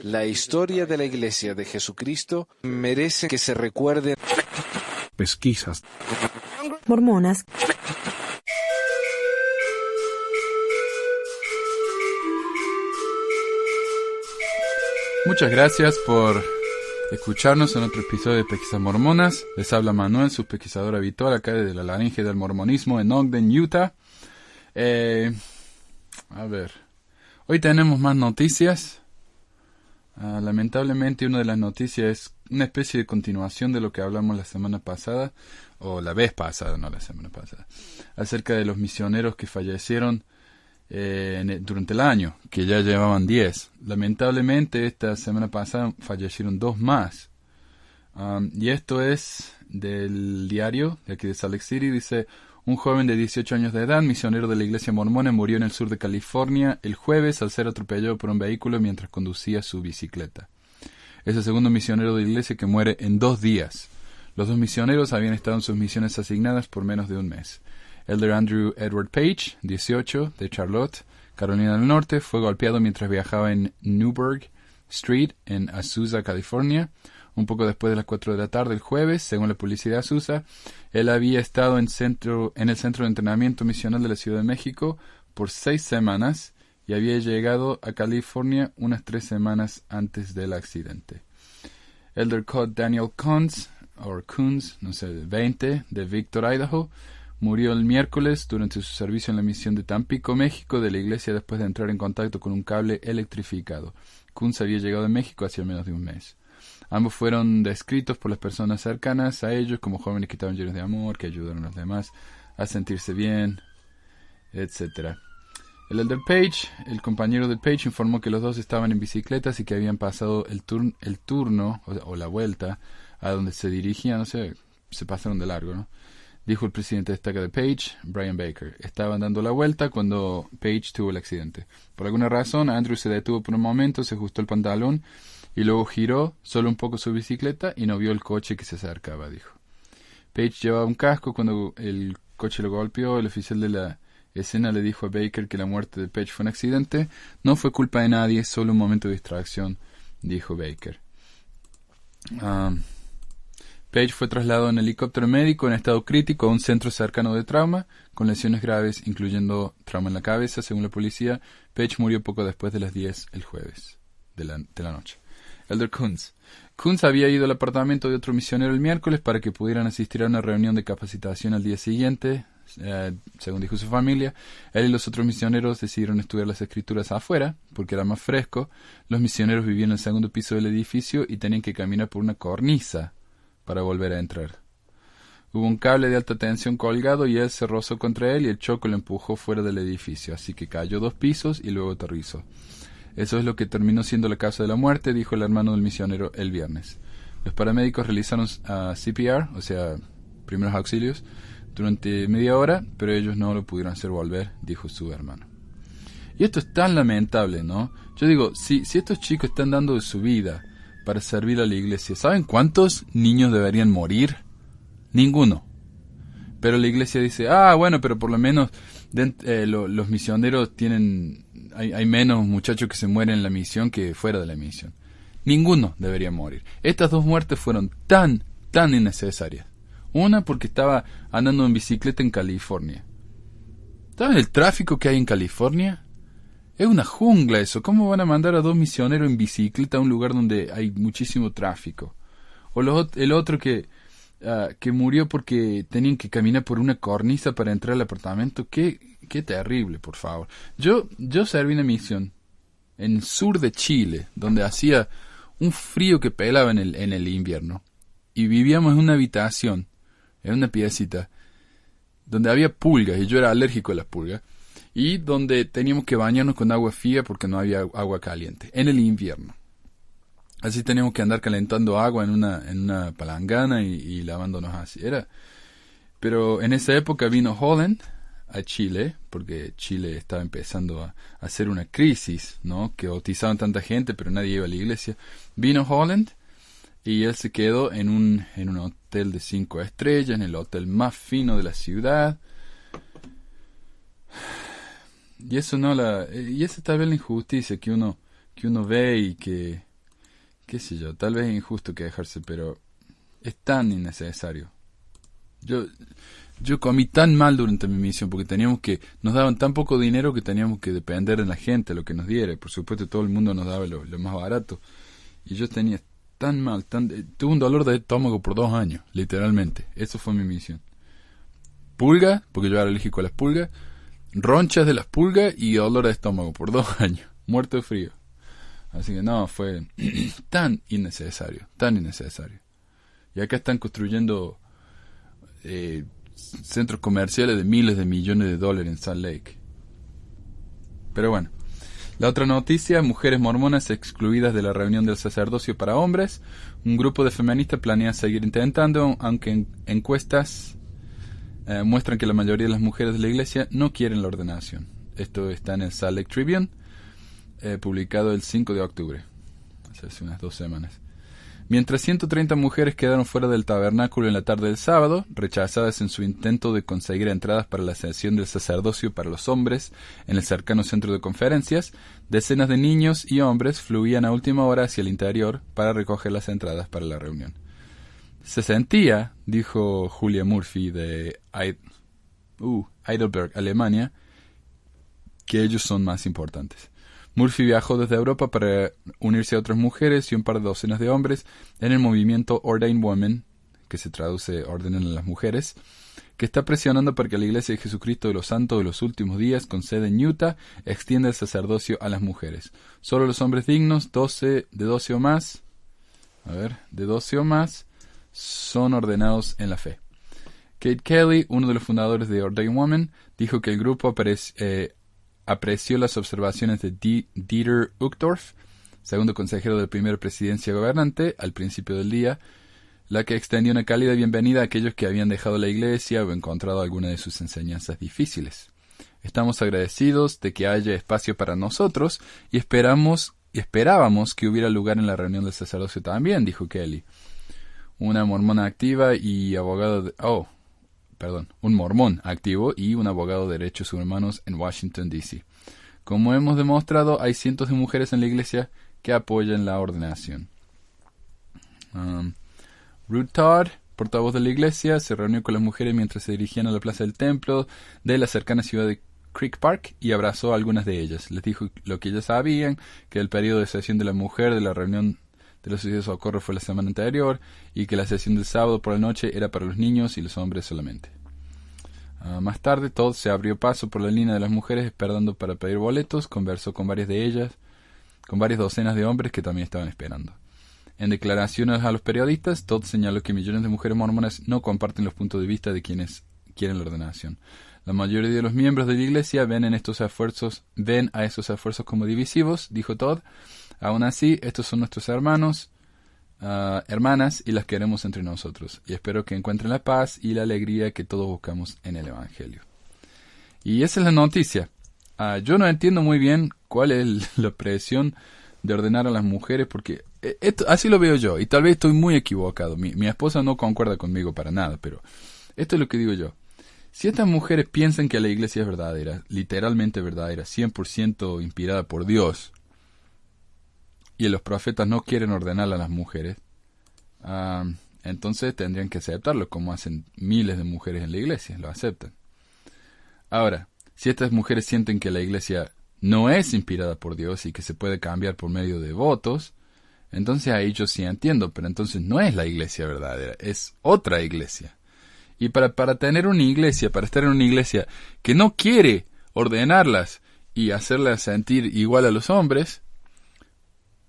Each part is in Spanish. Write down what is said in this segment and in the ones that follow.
La historia de la Iglesia de Jesucristo merece que se recuerde. Pesquisas mormonas. Muchas gracias por escucharnos en otro episodio de Pesquisas Mormonas. Les habla Manuel, su pesquisador habitual acá desde la laringe del mormonismo en Ogden, Utah. A ver, hoy tenemos más noticias. Lamentablemente una de las noticias es una especie de continuación de lo que hablamos la semana pasada, o la vez pasada, no la semana pasada, acerca de los misioneros que fallecieron durante el año, que ya llevaban 10. Lamentablemente esta semana pasada fallecieron 2 más. Y esto es del diario de aquí de Salt Lake City. Dice: un joven de 18 años de edad, misionero de la iglesia mormona, murió en el sur de California el jueves al ser atropellado por un vehículo mientras conducía su bicicleta. Es el segundo misionero de la iglesia que muere en 2 días. Los 2 misioneros habían estado en sus misiones asignadas por menos de un mes. Elder Andrew Edward Page, 18, de Charlotte, Carolina del Norte, fue golpeado mientras viajaba en Newburgh Street, en Azusa, California. Un poco después de las 4 de la tarde el jueves, según la policía de Azusa, él había estado en el centro de entrenamiento misional de la Ciudad de México por 6 semanas y había llegado a California unas 3 semanas antes del accidente. Elder Cod Daniel Coons, 20, de Victor, Idaho, murió el miércoles durante su servicio en la misión de Tampico, México, de la iglesia después de entrar en contacto con un cable electrificado. Coons había llegado a México hacía menos de un mes. Ambos fueron descritos por las personas cercanas a ellos como jóvenes que estaban llenos de amor, que ayudaron a los demás a sentirse bien, etc. El Elder Page, el compañero de Page, informó que los dos estaban en bicicletas y que habían pasado el turno o la vuelta a donde se dirigían, se pasaron de largo, ¿no? Dijo el presidente de destaca de Page, Brian Baker. Estaban dando la vuelta cuando Page tuvo el accidente. Por alguna razón, Andrew se detuvo por un momento, se ajustó el pantalón y luego giró solo un poco su bicicleta y no vio el coche que se acercaba, dijo. Page llevaba un casco cuando el coche lo golpeó. El oficial de la escena le dijo a Baker que la muerte de Page fue un accidente. No fue culpa de nadie, solo un momento de distracción, dijo Baker. Page fue trasladado en helicóptero médico en estado crítico a un centro cercano de trauma, con lesiones graves, incluyendo trauma en la cabeza, según la policía. Page murió poco después de las 10 el jueves de la noche. Elder Coons. Coons había ido al apartamento de otro misionero el miércoles para que pudieran asistir a una reunión de capacitación al día siguiente, según dijo su familia. Él y los otros misioneros decidieron estudiar las escrituras afuera, porque era más fresco. Los misioneros vivían en el segundo piso del edificio y tenían que caminar por una cornisa para volver a entrar. Hubo un cable de alta tensión colgado y él se rozó contra él y el choque lo empujó fuera del edificio, así que cayó 2 pisos y luego aterrizó. Eso es lo que terminó siendo la causa de la muerte, dijo el hermano del misionero el viernes. Los paramédicos realizaron CPR, o sea, primeros auxilios, durante media hora, pero ellos no lo pudieron hacer volver, dijo su hermano. Y esto es tan lamentable, ¿no? Yo digo, si estos chicos están dando de su vida para servir a la iglesia, ¿saben cuántos niños deberían morir? Ninguno. Pero la iglesia dice, bueno, pero por lo menos los misioneros tienen... Hay menos muchachos que se mueren en la misión que fuera de la misión. Ninguno debería morir. Estas 2 muertes fueron tan innecesarias. Una porque estaba andando en bicicleta en California. ¿Saben el tráfico que hay en California? Es una jungla eso. ¿Cómo van a mandar a 2 misioneros en bicicleta a un lugar donde hay muchísimo tráfico? O el otro que murió porque tenían que caminar por una cornisa para entrar al apartamento. Qué terrible, por favor. Yo serví una misión en el sur de Chile, donde hacía un frío que pelaba en el invierno. Y vivíamos en una habitación, en una piecita, donde había pulgas, y yo era alérgico a las pulgas, y donde teníamos que bañarnos con agua fría porque no había agua caliente, en el invierno. Así teníamos que andar calentando agua en una palangana y lavándonos así. Pero en esa época vino Holland a Chile, porque Chile estaba empezando a hacer una crisis, ¿no? Que bautizaban tanta gente, pero nadie iba a la iglesia. Vino Holland y él se quedó en un hotel de 5 estrellas, en el hotel más fino de la ciudad. Y eso esa es tal vez la injusticia, que uno uno ve y que, qué sé yo, tal vez es injusto quejarse, pero es tan innecesario. Yo comí tan mal durante mi misión porque nos daban tan poco dinero que teníamos que depender de la gente, lo que nos diera. Y por supuesto todo el mundo nos daba lo más barato. Y yo tenía tan mal, tuve un dolor de estómago por 2 años, literalmente. Eso fue mi misión. Pulga, porque yo era alérgico a las pulgas, ronchas de las pulgas y dolor de estómago por 2 años. Muerto de frío. Así que no, fue tan innecesario, tan innecesario. Y acá están construyendo centros comerciales de miles de millones de dólares en Salt Lake. Pero bueno. La otra noticia, mujeres mormonas excluidas de la reunión del sacerdocio para hombres. Un grupo de feministas planea seguir intentando, aunque encuestas muestran que la mayoría de las mujeres de la iglesia no quieren la ordenación. Esto está en el Salt Lake Tribune, publicado el 5 de octubre, hace unas 2 semanas. Mientras 130 mujeres quedaron fuera del tabernáculo en la tarde del sábado, rechazadas en su intento de conseguir entradas para la sesión del sacerdocio para los hombres en el cercano centro de conferencias, decenas de niños y hombres fluían a última hora hacia el interior para recoger las entradas para la reunión. Se sentía, dijo Julia Murphy de Heidelberg, Alemania, que ellos son más importantes. Murphy viajó desde Europa para unirse a otras mujeres y un par de docenas de hombres en el movimiento Ordained Women, que se traduce Ordenen a las Mujeres, que está presionando para que la Iglesia de Jesucristo de los Santos de los Últimos Días, con sede en Utah, extienda el sacerdocio a las mujeres. Solo los hombres dignos, de 12 o más, son ordenados en la fe. Kate Kelly, uno de los fundadores de Ordained Women, dijo que el grupo apreció las observaciones de Dieter Uchtdorf, segundo consejero de la primera presidencia gobernante, al principio del día, la que extendió una cálida bienvenida a aquellos que habían dejado la iglesia o encontrado alguna de sus enseñanzas difíciles. Estamos agradecidos de que haya espacio para nosotros y esperábamos que hubiera lugar en la reunión del sacerdocio también, dijo Kelly. Una mormona activa y abogado un mormón activo y un abogado de derechos humanos en Washington, D.C. Como hemos demostrado, hay cientos de mujeres en la iglesia que apoyan la ordenación. Ruth Todd, portavoz de la iglesia, se reunió con las mujeres mientras se dirigían a la plaza del templo de la cercana ciudad de Creek Park y abrazó a algunas de ellas. Les dijo lo que ellas sabían, que el periodo de sesión de la mujer de la reunión de los sucesos de socorro fue la semana anterior y que la sesión del sábado por la noche era para los niños y los hombres solamente. Más tarde, Todd se abrió paso por la línea de las mujeres esperando para pedir boletos, conversó con varias de ellas, con varias docenas de hombres que también estaban esperando. En declaraciones a los periodistas, Todd señaló que millones de mujeres mormonas no comparten los puntos de vista de quienes quieren la ordenación. La mayoría de los miembros de la iglesia ven a esos esfuerzos como divisivos, dijo Todd. Aún así, estos son nuestros hermanas, y las queremos entre nosotros. Y espero que encuentren la paz y la alegría que todos buscamos en el Evangelio. Y esa es la noticia. Yo no entiendo muy bien cuál es la presión de ordenar a las mujeres, porque así lo veo yo, y tal vez estoy muy equivocado. Mi esposa no concuerda conmigo para nada, pero esto es lo que digo yo. Si estas mujeres piensan que la iglesia es verdadera, literalmente verdadera, 100% inspirada por Dios, y los profetas no quieren ordenar a las mujeres, entonces tendrían que aceptarlo, como hacen miles de mujeres en la iglesia, lo aceptan. Ahora, si estas mujeres sienten que la iglesia no es inspirada por Dios y que se puede cambiar por medio de votos, entonces ahí yo sí entiendo, pero entonces no es la iglesia verdadera, es otra iglesia. Y para tener una iglesia, para estar en una iglesia que no quiere ordenarlas y hacerlas sentir igual a los hombres,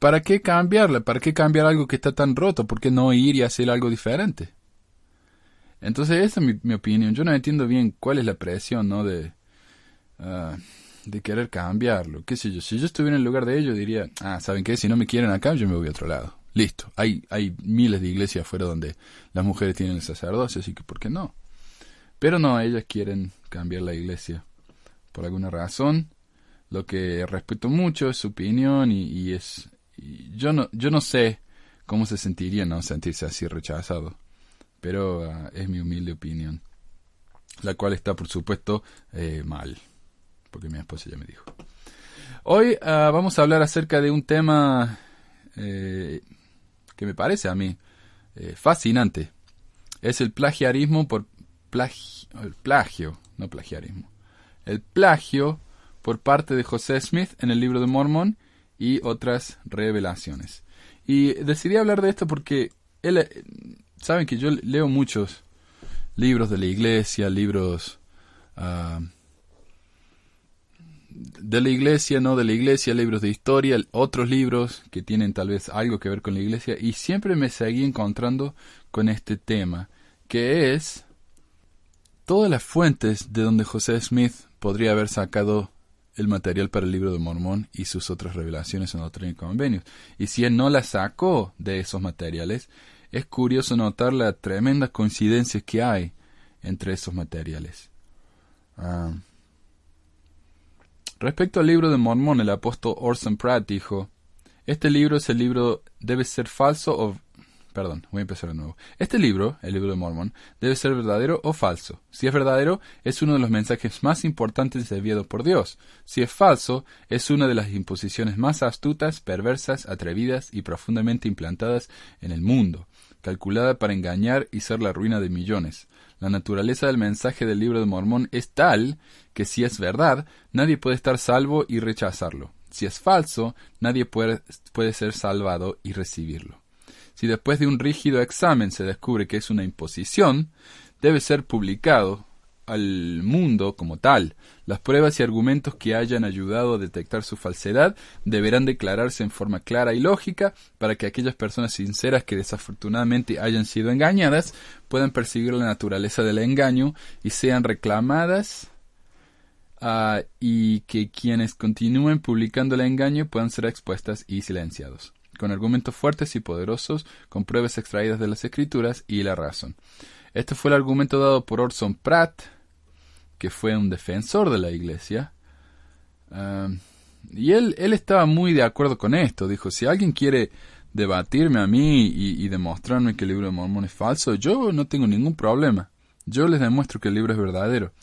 ¿para qué cambiarla? ¿Para qué cambiar algo que está tan roto? ¿Por qué no ir y hacer algo diferente? Entonces esa es mi opinión. Yo no entiendo bien cuál es la presión, ¿no? De querer cambiarlo. ¿Qué sé yo? Si yo estuviera en el lugar de ellos, diría, ¿saben qué? Si no me quieren acá, yo me voy a otro lado. Listo. Hay miles de iglesias afuera donde las mujeres tienen el sacerdocio, así que ¿por qué no? Pero no, ellas quieren cambiar la iglesia por alguna razón. Lo que respeto mucho es su opinión y yo no sé cómo se sentiría no sentirse así rechazado, pero es mi humilde opinión, la cual está por supuesto mal, porque mi esposa ya me dijo. Hoy vamos a hablar acerca de un tema que me parece a mí fascinante. Es el plagiarismo por el plagio, no plagiarismo. El plagio por parte de José Smith en el Libro de Mormón y otras revelaciones. Y decidí hablar de esto porque saben que yo leo muchos libros de la iglesia, libros de la iglesia, no de la iglesia, libros de historia, otros libros que tienen tal vez algo que ver con la iglesia, y siempre me seguí encontrando con este tema, que es todas las fuentes de donde José Smith podría haber sacado el material para el Libro de Mormón y sus otras revelaciones en Doctrina y Convenios. Y si él no las sacó de esos materiales, es curioso notar las tremendas coincidencias que hay entre esos materiales. Respecto al Libro de Mormón, el apóstol Orson Pratt dijo: este libro es el libro, debe ser falso o... Perdón, voy a empezar de nuevo. Este libro, el Libro de Mormón, debe ser verdadero o falso. Si es verdadero, es uno de los mensajes más importantes enviados por Dios. Si es falso, es una de las imposiciones más astutas, perversas, atrevidas y profundamente implantadas en el mundo, calculada para engañar y ser la ruina de millones. La naturaleza del mensaje del Libro de Mormón es tal que si es verdad, nadie puede estar salvo y rechazarlo. Si es falso, nadie puede ser salvado y recibirlo. Si después de un rígido examen se descubre que es una imposición, debe ser publicado al mundo como tal. Las pruebas y argumentos que hayan ayudado a detectar su falsedad deberán declararse en forma clara y lógica para que aquellas personas sinceras que desafortunadamente hayan sido engañadas puedan percibir la naturaleza del engaño y sean reclamadas, y que quienes continúen publicando el engaño puedan ser expuestas y silenciados, con argumentos fuertes y poderosos, con pruebas extraídas de las Escrituras y la razón. Este fue el argumento dado por Orson Pratt, que fue un defensor de la iglesia. Y él estaba muy de acuerdo con esto. Dijo: si alguien quiere debatirme a mí y demostrarme que el Libro de Mormón es falso, yo no tengo ningún problema. Yo les demuestro que el libro es verdadero.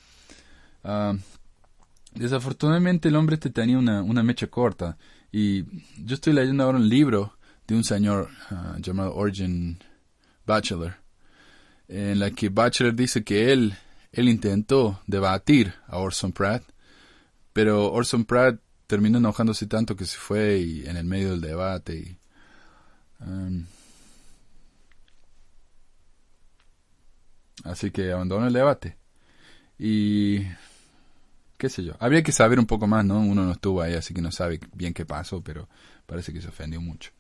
Desafortunadamente el hombre tenía una mecha corta. Y yo estoy leyendo ahora un libro de un señor llamado Origen Batchelor, en la que Batchelor dice que él intentó debatir a Orson Pratt, pero Orson Pratt terminó enojándose tanto que se fue en el medio del debate. Así que abandonó el debate. Y... qué sé yo, habría que saber un poco más, ¿no? Uno no estuvo ahí, así que no sabe bien qué pasó, pero parece que se ofendió mucho.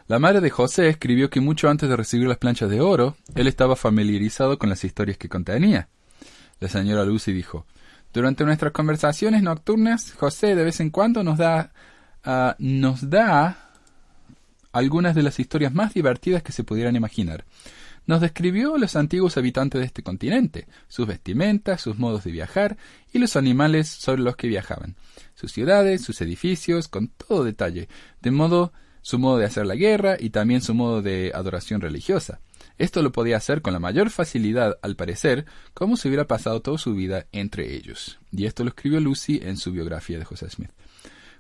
La madre de José escribió que mucho antes de recibir las planchas de oro, él estaba familiarizado con las historias que contenía. La señora Lucy dijo: durante nuestras conversaciones nocturnas, José de vez en cuando nos da algunas de las historias más divertidas que se pudieran imaginar. Nos describió los antiguos habitantes de este continente, sus vestimentas, sus modos de viajar y los animales sobre los que viajaban, sus ciudades, sus edificios, con todo detalle, su modo de hacer la guerra y también su modo de adoración religiosa. Esto lo podía hacer con la mayor facilidad, al parecer, como si hubiera pasado toda su vida entre ellos. Y esto lo escribió Lucy en su biografía de José Smith.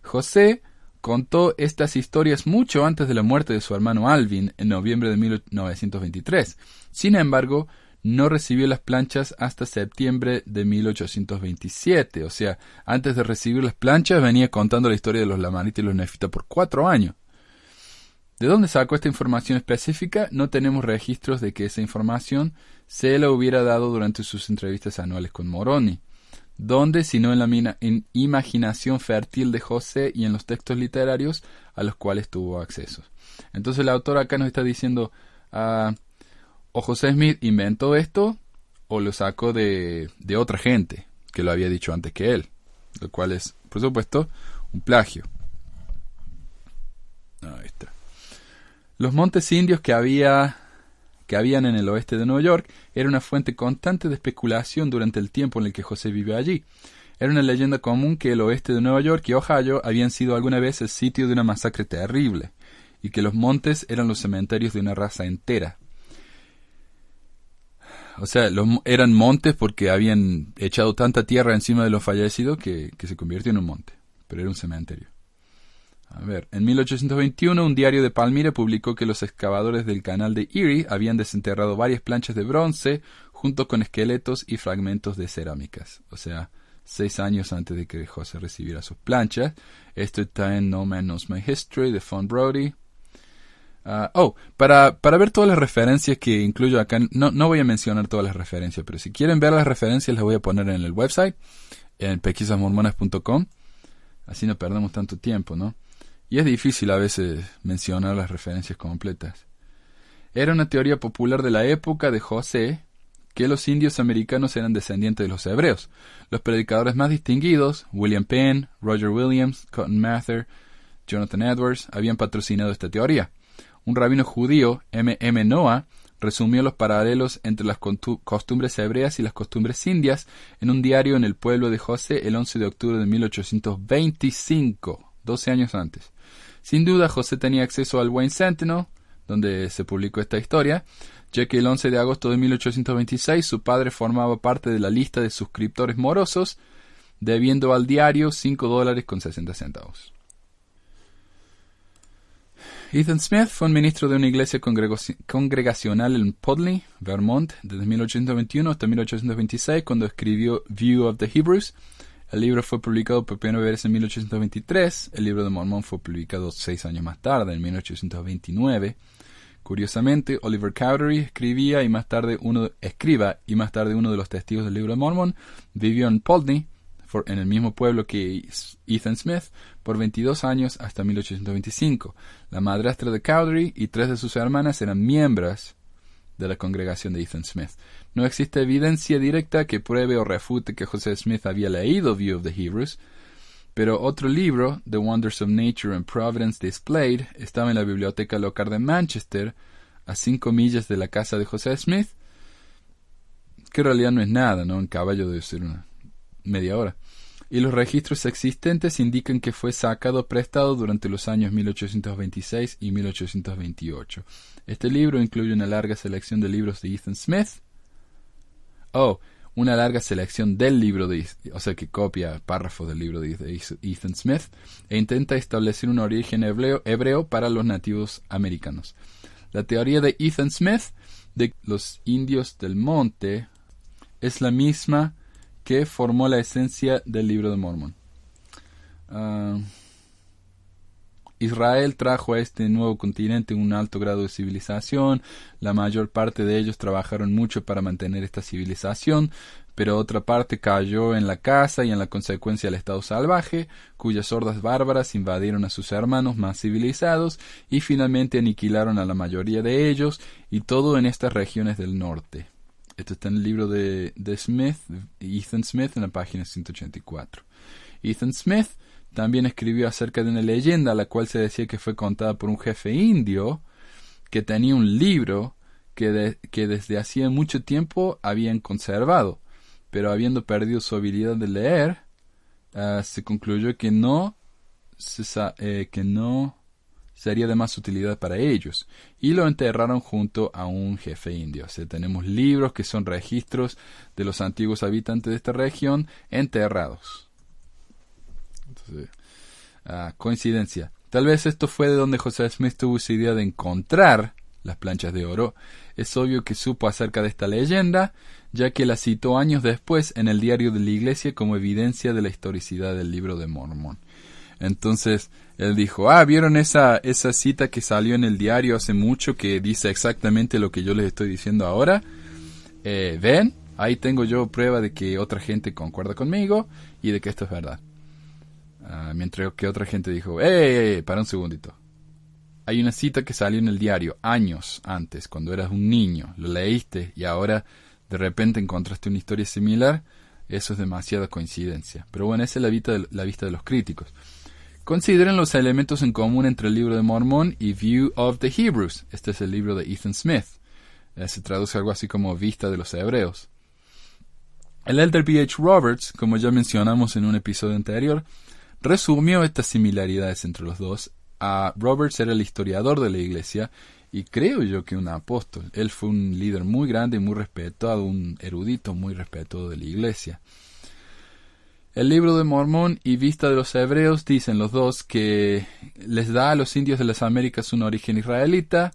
José contó estas historias mucho antes de la muerte de su hermano Alvin en noviembre de 1923. Sin embargo, no recibió las planchas hasta septiembre de 1827. O sea, antes de recibir las planchas venía contando la historia de los lamanitas y los nefitas por 4 años. ¿De dónde sacó esta información específica? No tenemos registros de que esa información se la hubiera dado durante sus entrevistas anuales con Moroni. ¿Dónde, sino en la imaginación fértil de José y en los textos literarios a los cuales tuvo acceso? Entonces el autor acá nos está diciendo, o José Smith inventó esto, o lo sacó de otra gente que lo había dicho antes que él, lo cual es, por supuesto, un plagio. Ahí está. Los montes indios que habían en el oeste de Nueva York era una fuente constante de especulación durante el tiempo en el que José vivió allí. Era una leyenda común que el oeste de Nueva York y Ohio habían sido alguna vez el sitio de una masacre terrible, y que los montes eran los cementerios de una raza entera. O sea, eran montes porque habían echado tanta tierra encima de los fallecidos que se convirtió en un monte. pero era un cementerio. A ver, en 1821 un diario de Palmira publicó que los excavadores del canal de Erie habían desenterrado varias planchas de bronce junto con esqueletos y fragmentos de cerámicas. O sea, 6 años antes de que José recibiera sus planchas. Esto está en No Man Knows My History de Von Brody. Para ver todas las referencias que incluyo acá, no voy a mencionar todas las referencias, pero si quieren ver las referencias las voy a poner en el website, en pesquisasmormonas.com. Así no perdemos tanto tiempo, ¿no? Y es difícil a veces mencionar las referencias completas. Era una teoría popular de la época de José que los indios americanos eran descendientes de los hebreos. Los predicadores más distinguidos, William Penn, Roger Williams, Cotton Mather, Jonathan Edwards, habían patrocinado esta teoría. Un rabino judío, M. Noah, resumió los paralelos entre las costumbres hebreas y las costumbres indias en un diario en el pueblo de José el 11 de octubre de 1825, 12 años antes. Sin duda, José tenía acceso al Wayne Sentinel, donde se publicó esta historia, ya que el 11 de agosto de 1826 su padre formaba parte de la lista de suscriptores morosos, debiendo al diario $5.60. Ethan Smith fue un ministro de una iglesia congregacional en Pudley, Vermont, desde 1821 hasta 1826, cuando escribió View of the Hebrews. El libro fue publicado por primera vez en 1823. El libro de Mormón fue publicado 6 años más tarde, en 1829. Curiosamente, Oliver Cowdery escriba y más tarde uno de los testigos del libro de Mormón vivió en Pudley, en el mismo pueblo que Ethan Smith, por 22 años hasta 1825. La madrastra de Cowdery y 3 de sus hermanas eran miembros de la congregación de Ethan Smith. No existe evidencia directa que pruebe o refute que José Smith había leído View of the Hebrews, pero otro libro, The Wonders of Nature and Providence Displayed, estaba en la biblioteca local de Manchester, a 5 millas de la casa de José Smith, que en realidad no es nada, ¿no? En caballo debe ser una media hora. Y los registros existentes indican que fue sacado prestado durante los años 1826 y 1828. Este libro incluye una larga selección de libros de Ethan Smith. Una larga selección del libro o sea que copia párrafos del libro de Ethan Smith e intenta establecer un origen hebreo para los nativos americanos. La teoría de Ethan Smith de los indios del monte es la misma que formó la esencia del libro de Mormón. Israel trajo a este nuevo continente un alto grado de civilización. La mayor parte de ellos trabajaron mucho para mantener esta civilización, pero otra parte cayó en la caza y en la consecuencia el estado salvaje, cuyas hordas bárbaras invadieron a sus hermanos más civilizados y finalmente aniquilaron a la mayoría de ellos, y todo en estas regiones del norte. Esto está en el libro de Ethan Smith, en la página 184. Ethan Smith también escribió acerca de una leyenda, la cual se decía que fue contada por un jefe indio que tenía un libro que desde hacía mucho tiempo habían conservado, pero habiendo perdido su habilidad de leer, se concluyó que no sería de más utilidad para ellos, y lo enterraron junto a un jefe indio. O sea, tenemos libros que son registros de los antiguos habitantes de esta región enterrados. Entonces, coincidencia. Tal vez esto fue de donde José Smith tuvo esa idea de encontrar las planchas de oro. Es obvio que supo acerca de esta leyenda, ya que la citó años después en el diario de la iglesia como evidencia de la historicidad del libro de Mormón. Entonces, él dijo, ¿vieron esa cita que salió en el diario hace mucho que dice exactamente lo que yo les estoy diciendo ahora? ¿Ven? Ahí tengo yo prueba de que otra gente concuerda conmigo y de que esto es verdad. Mientras que otra gente dijo, para un segundito. Hay una cita que salió en el diario años antes, cuando eras un niño, lo leíste y ahora de repente encontraste una historia similar. Eso es demasiada coincidencia. Pero bueno, esa es la vista de los críticos. Consideren los elementos en común entre el libro de Mormón y View of the Hebrews. Este es el libro de Ethan Smith. Se traduce algo así como Vista de los Hebreos. El elder B.H. Roberts, como ya mencionamos en un episodio anterior, resumió estas similaridades entre los dos. Roberts era el historiador de la iglesia y creo yo que un apóstol. Él fue un líder muy grande y muy respetado, un erudito muy respetado de la iglesia. El libro de Mormón y Vista de los Hebreos dicen los dos que les da a los indios de las Américas un origen israelita,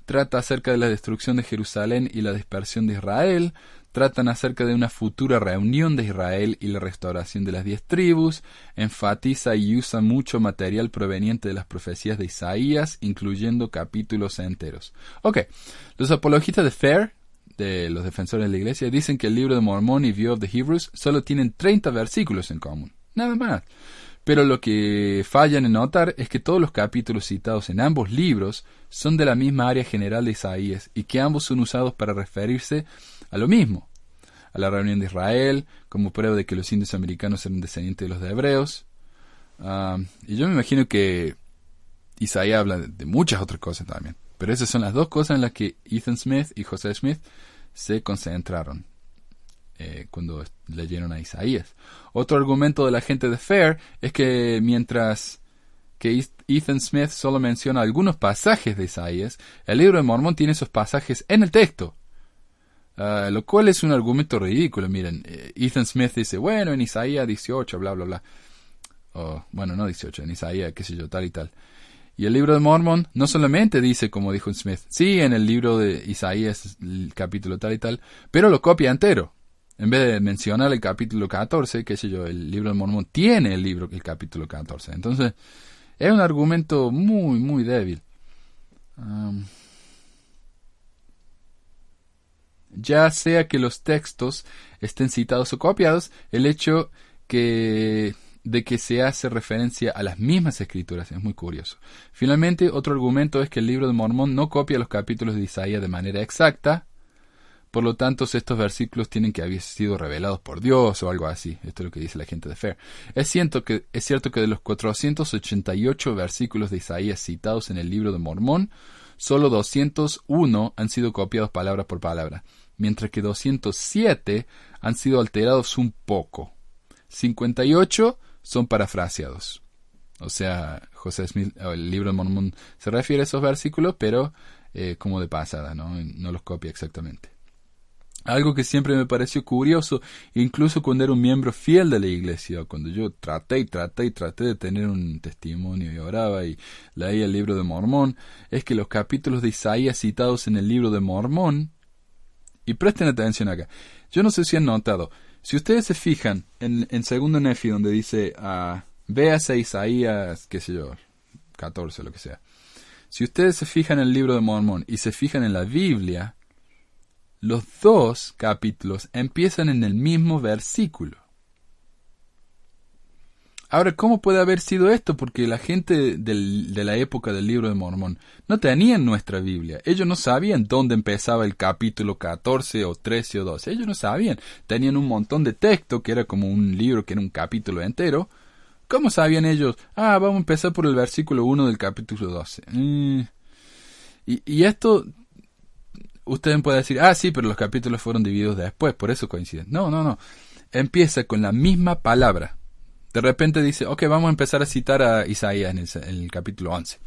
trata acerca de la destrucción de Jerusalén y la dispersión de Israel, tratan acerca de una futura reunión de Israel y la restauración de las 10 tribus, enfatiza y usa mucho material proveniente de las profecías de Isaías, incluyendo capítulos enteros. Ok, los apologistas de Fair, de los defensores de la iglesia, dicen que el libro de Mormón y View of the Hebrews solo tienen 30 versículos en común, nada más. Pero lo que fallan en notar es que todos los capítulos citados en ambos libros son de la misma área general de Isaías y que ambos son usados para referirse a lo mismo, a la reunión de Israel, como prueba de que los indios americanos eran descendientes de los de hebreos. Y yo me imagino que Isaías habla de muchas otras cosas también. Pero esas son las dos cosas en las que Ethan Smith y José Smith se concentraron cuando leyeron a Isaías. Otro argumento de la gente de Fair es que mientras que Ethan Smith solo menciona algunos pasajes de Isaías, el libro de Mormón tiene esos pasajes en el texto. Lo cual es un argumento ridículo. Miren, Ethan Smith dice, bueno, en Isaías 18, bla, bla, bla. Bueno, no 18, en Isaías, qué sé yo, tal y tal. Y el libro de Mormón no solamente dice, como dijo Smith, sí, en el libro de Isaías, el capítulo tal y tal, pero lo copia entero. En vez de mencionar el capítulo 14, qué sé yo, el libro de Mormón tiene el capítulo 14. Entonces, es un argumento muy, muy débil. Ya sea que los textos estén citados o copiados, el hecho de que se hace referencia a las mismas escrituras es muy curioso. Finalmente, otro argumento es que el libro de Mormón no copia los capítulos de Isaías de manera exacta, por lo tanto estos versículos tienen que haber sido revelados por Dios o algo así. Esto es lo que dice la gente de Fair. Es cierto que de los 488 versículos de Isaías citados en el libro de Mormón, solo 201 han sido copiados palabra por palabra, mientras que 207 han sido alterados un poco. 58 son parafraseados. O sea, José Smith, el libro de Mormón se refiere a esos versículos, pero como de pasada, no los copia exactamente. Algo que siempre me pareció curioso, incluso cuando era un miembro fiel de la iglesia, cuando yo traté de tener un testimonio y oraba y leía el libro de Mormón, es que los capítulos de Isaías citados en el libro de Mormón, y presten atención acá, yo no sé si han notado, si ustedes se fijan en segundo Nefi, donde dice, véase Isaías, qué sé yo, 14, lo que sea. Si ustedes se fijan en el libro de Mormón y se fijan en la Biblia, los dos capítulos empiezan en el mismo versículo. Ahora, ¿cómo puede haber sido esto? Porque la gente de la época del libro de Mormón no tenían nuestra Biblia. Ellos no sabían dónde empezaba el capítulo 14 o 13 o 12. Ellos no sabían. Tenían un montón de texto que era como un libro, que era un capítulo entero. ¿Cómo sabían ellos? Vamos a empezar por el versículo 1 del capítulo 12. Y esto, ustedes pueden decir, sí, pero los capítulos fueron divididos después, por eso coinciden. No. Empieza con la misma palabra. De repente dice, ok, vamos a empezar a citar a Isaías en el capítulo 11.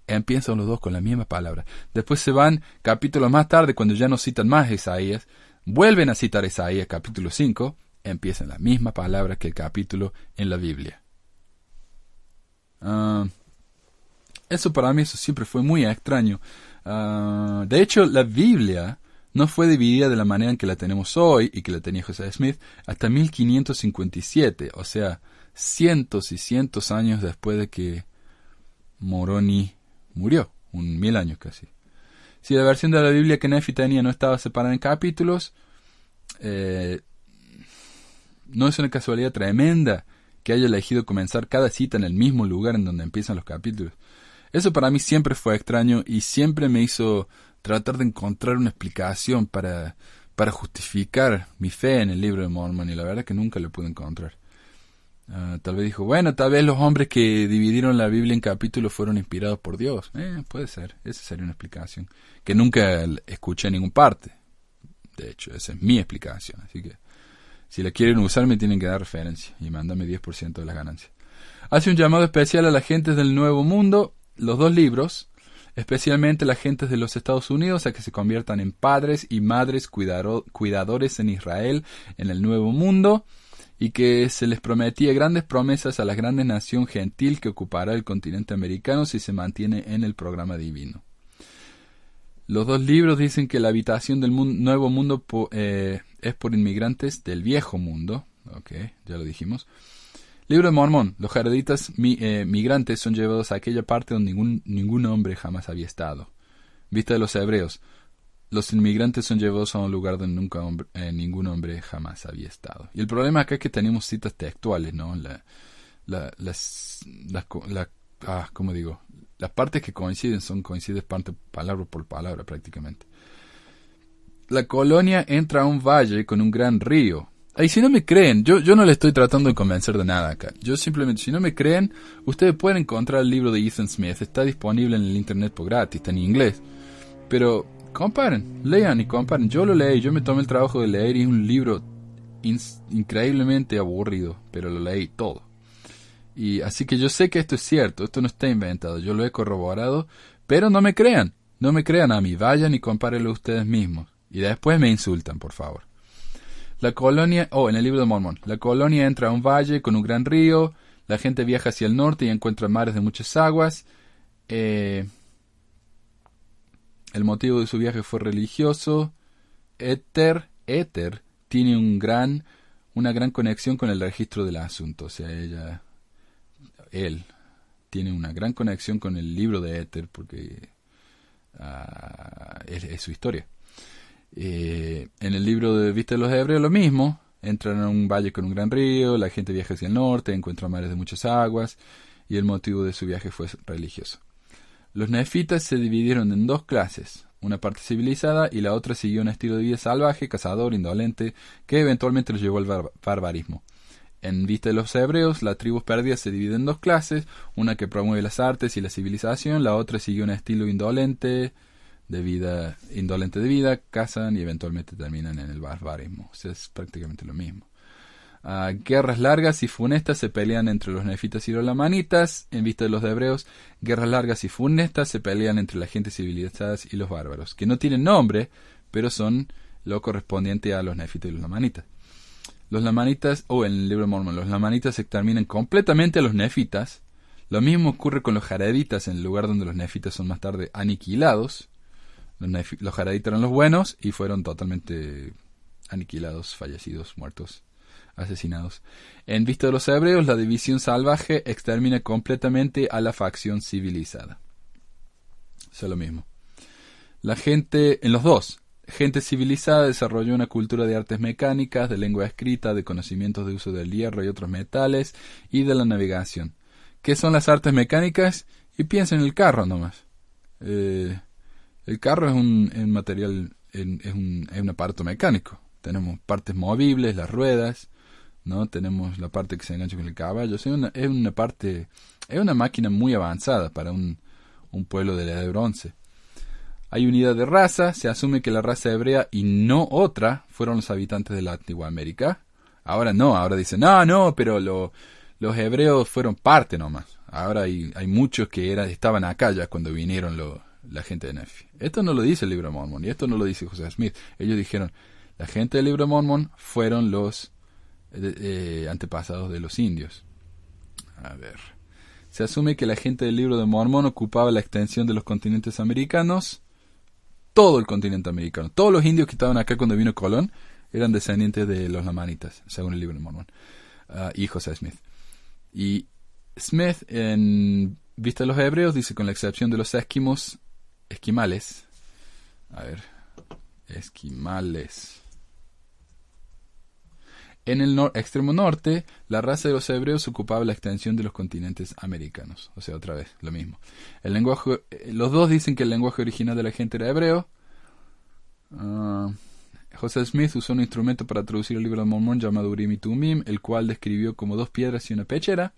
Empiezan los dos con la misma palabra. Después se van capítulos más tarde, cuando ya no citan más a Isaías, vuelven a citar a Isaías, capítulo 5, empiezan la misma palabra que el capítulo en la Biblia. Eso para mí, eso siempre fue muy extraño. De hecho, la Biblia no fue dividida de la manera en que la tenemos hoy y que la tenía José Smith hasta 1557, o sea, cientos y cientos años después de que Moroni murió, 1000 años casi. Si la versión de la Biblia que Nefi tenía no estaba separada en capítulos, no es una casualidad tremenda que haya elegido comenzar cada cita en el mismo lugar en donde empiezan los capítulos. Eso para mí siempre fue extraño y siempre me hizo tratar de encontrar una explicación para justificar mi fe en el libro de Mormón, y la verdad que nunca lo pude encontrar. Tal vez dijo, bueno, tal vez los hombres que dividieron la Biblia en capítulos fueron inspirados por Dios. Puede ser, esa sería una explicación que nunca escuché en ninguna parte. De hecho, esa es mi explicación, así que si la quieren usar me tienen que dar referencia y mándame 10% de las ganancias. Hace un llamado especial a las gentes del Nuevo Mundo, los dos libros, especialmente las gentes de los Estados Unidos, a que se conviertan en padres y madres cuidadores en Israel, en el Nuevo Mundo, y que se les prometía grandes promesas a la grande nación gentil que ocupará el continente americano si se mantiene en el programa divino. Los dos libros dicen que la habitación del nuevo mundo es por inmigrantes del viejo mundo. Ok, ya lo dijimos. Libro de Mormón. Los jareditas migrantes son llevados a aquella parte donde ningún hombre jamás había estado. Vista de los hebreos. Los inmigrantes son llevados a un lugar donde ningún hombre jamás había estado. Y el problema acá es que tenemos citas textuales, ¿no? ¿Cómo digo? Las partes que coinciden palabra por palabra prácticamente. La colonia entra a un valle con un gran río. Y si no me creen, yo no le estoy tratando de convencer de nada acá. Yo simplemente, si no me creen, ustedes pueden encontrar el libro de Ethan Smith. Está disponible en el internet por gratis, está en inglés. Pero comparen, lean y comparen. Yo lo leí, yo me tomé el trabajo de leer y es un libro increíblemente aburrido, pero lo leí todo. Y así que yo sé que esto es cierto, esto no está inventado, yo lo he corroborado, pero no me crean a mí, vayan y compárenlo ustedes mismos. Y después me insultan, por favor. La colonia, en el libro de Mormón, la colonia entra a un valle con un gran río, la gente viaja hacia el norte y encuentra mares de muchas aguas. El motivo de su viaje fue religioso. Éter tiene una gran conexión con el registro del asunto. O sea, él tiene una gran conexión con el libro de Éter porque es su historia. En el libro de Vista de los Hebreos lo mismo. Entran a un valle con un gran río, la gente viaja hacia el norte, encuentra mares de muchas aguas y el motivo de su viaje fue religioso. Los nefitas se dividieron en dos clases, una parte civilizada y la otra siguió un estilo de vida salvaje, cazador, indolente, que eventualmente los llevó al barbarismo. En Vista de los Hebreos, la tribu perdida se divide en dos clases, una que promueve las artes y la civilización, la otra siguió un estilo indolente de vida, cazan y eventualmente terminan en el barbarismo. O sea, es prácticamente lo mismo. Guerras largas y funestas se pelean entre los nefitas y los lamanitas. En Vista de los Hebreos, guerras largas y funestas se pelean entre la gente civilizada y los bárbaros, que no tienen nombre, pero son lo correspondiente a los nefitas y los lamanitas. Los lamanitas, en el libro de Mormón, los lamanitas exterminan completamente a los nefitas. Lo mismo ocurre con los jareditas, en el lugar donde los nefitas son más tarde aniquilados. Los jareditas eran los buenos y fueron totalmente aniquilados, fallecidos, muertos, asesinados. En Vista de los Hebreos, la división salvaje extermina completamente a la facción civilizada. Eso es lo mismo. La gente, en los dos, gente civilizada desarrolló una cultura de artes mecánicas, de lengua escrita, de conocimientos de uso del hierro y otros metales, y de la navegación. ¿Qué son las artes mecánicas? Y piensen en el carro nomás. El carro es un material, es un aparato mecánico. Tenemos partes movibles, las ruedas, ¿no? Tenemos la parte que se engancha con el caballo. O sea, es una máquina muy avanzada para un pueblo de la edad de bronce. Hay unidad de raza, se asume que la raza hebrea y no otra fueron los habitantes de la antigua América. Ahora no, ahora dicen, no, pero los hebreos fueron parte nomás. Ahora hay muchos que estaban acá ya cuando vinieron la gente de Nefi. Esto no lo dice el libro de Mormón y esto no lo dice José Smith. Ellos dijeron, la gente del libro de Mormón fueron los antepasados de los indios. A ver. Se asume que la gente del libro de Mormón ocupaba la extensión de los continentes americanos. Todo el continente americano. Todos los indios que estaban acá cuando vino Colón eran descendientes de los lamanitas, según el libro de Mormón. Y José Smith. Y Smith, en Vista de los Hebreos, dice, con la excepción de los esquimales. Esquimales. En el extremo norte, la raza de los hebreos ocupaba la extensión de los continentes americanos. O sea, otra vez, lo mismo. El lenguaje, los dos dicen que el lenguaje original de la gente era hebreo. José Smith usó un instrumento para traducir el libro de Mormón llamado Urim y Tumim, el cual describió como dos piedras y una pechera.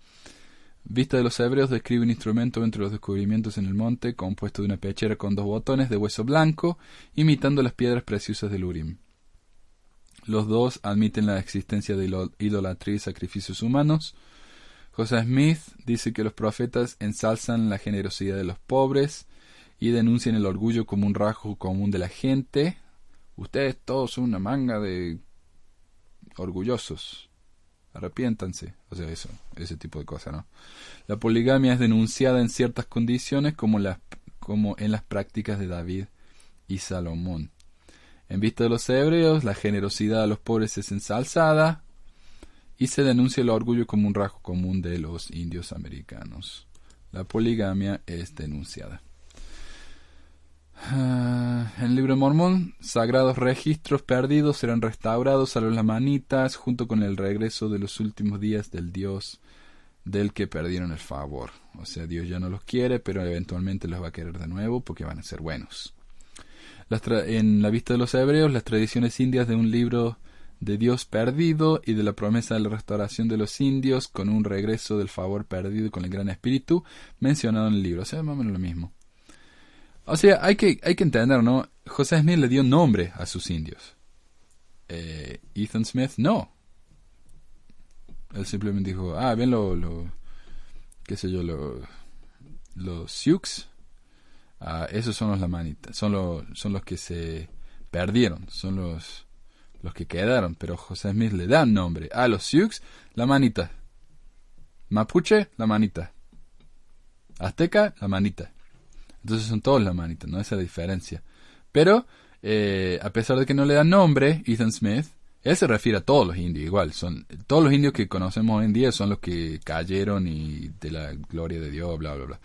Vista de los Hebreos describe un instrumento entre los descubrimientos en el monte, compuesto de una pechera con dos botones de hueso blanco, imitando las piedras preciosas del Urim. Los dos admiten la existencia de idolatría y sacrificios humanos. José Smith dice que los profetas ensalzan la generosidad de los pobres y denuncian el orgullo como un rasgo común de la gente. Ustedes todos son una manga de orgullosos. arrepiéntanse. O sea, ese tipo de cosas, ¿no? La poligamia es denunciada en ciertas condiciones como en las prácticas de David y Salomón. En vista de los hebreos, la generosidad a los pobres es ensalzada y se denuncia el orgullo como un rasgo común de los indios americanos. La poligamia es denunciada. En el libro de Mormón, sagrados registros perdidos serán restaurados a los lamanitas junto con el regreso de los últimos días del Dios del que perdieron el favor. O sea, Dios ya no los quiere, pero eventualmente los va a querer de nuevo porque van a ser buenos. En la vista de los hebreos, las tradiciones indias de un libro de Dios perdido y de la promesa de la restauración de los indios con un regreso del favor perdido con el gran espíritu mencionado en el libro. O sea, más o menos lo mismo. O sea, hay que entender, ¿no? José Smith le dio nombre a sus indios. Ethan Smith no. Él simplemente dijo, ven los Sioux. Esos son los lamanitas. Son los que se perdieron. Son los que quedaron. Pero José Smith le da nombre a los Sioux, lamanitas. Mapuche, lamanitas. Azteca, lamanitas. Entonces son todos lamanitas, ¿no? Esa es la diferencia. Pero, a pesar de que no le dan nombre, Ethan Smith, él se refiere a todos los indios igual. Todos los indios que conocemos hoy en día son los que cayeron y de la gloria de Dios, bla, bla, bla.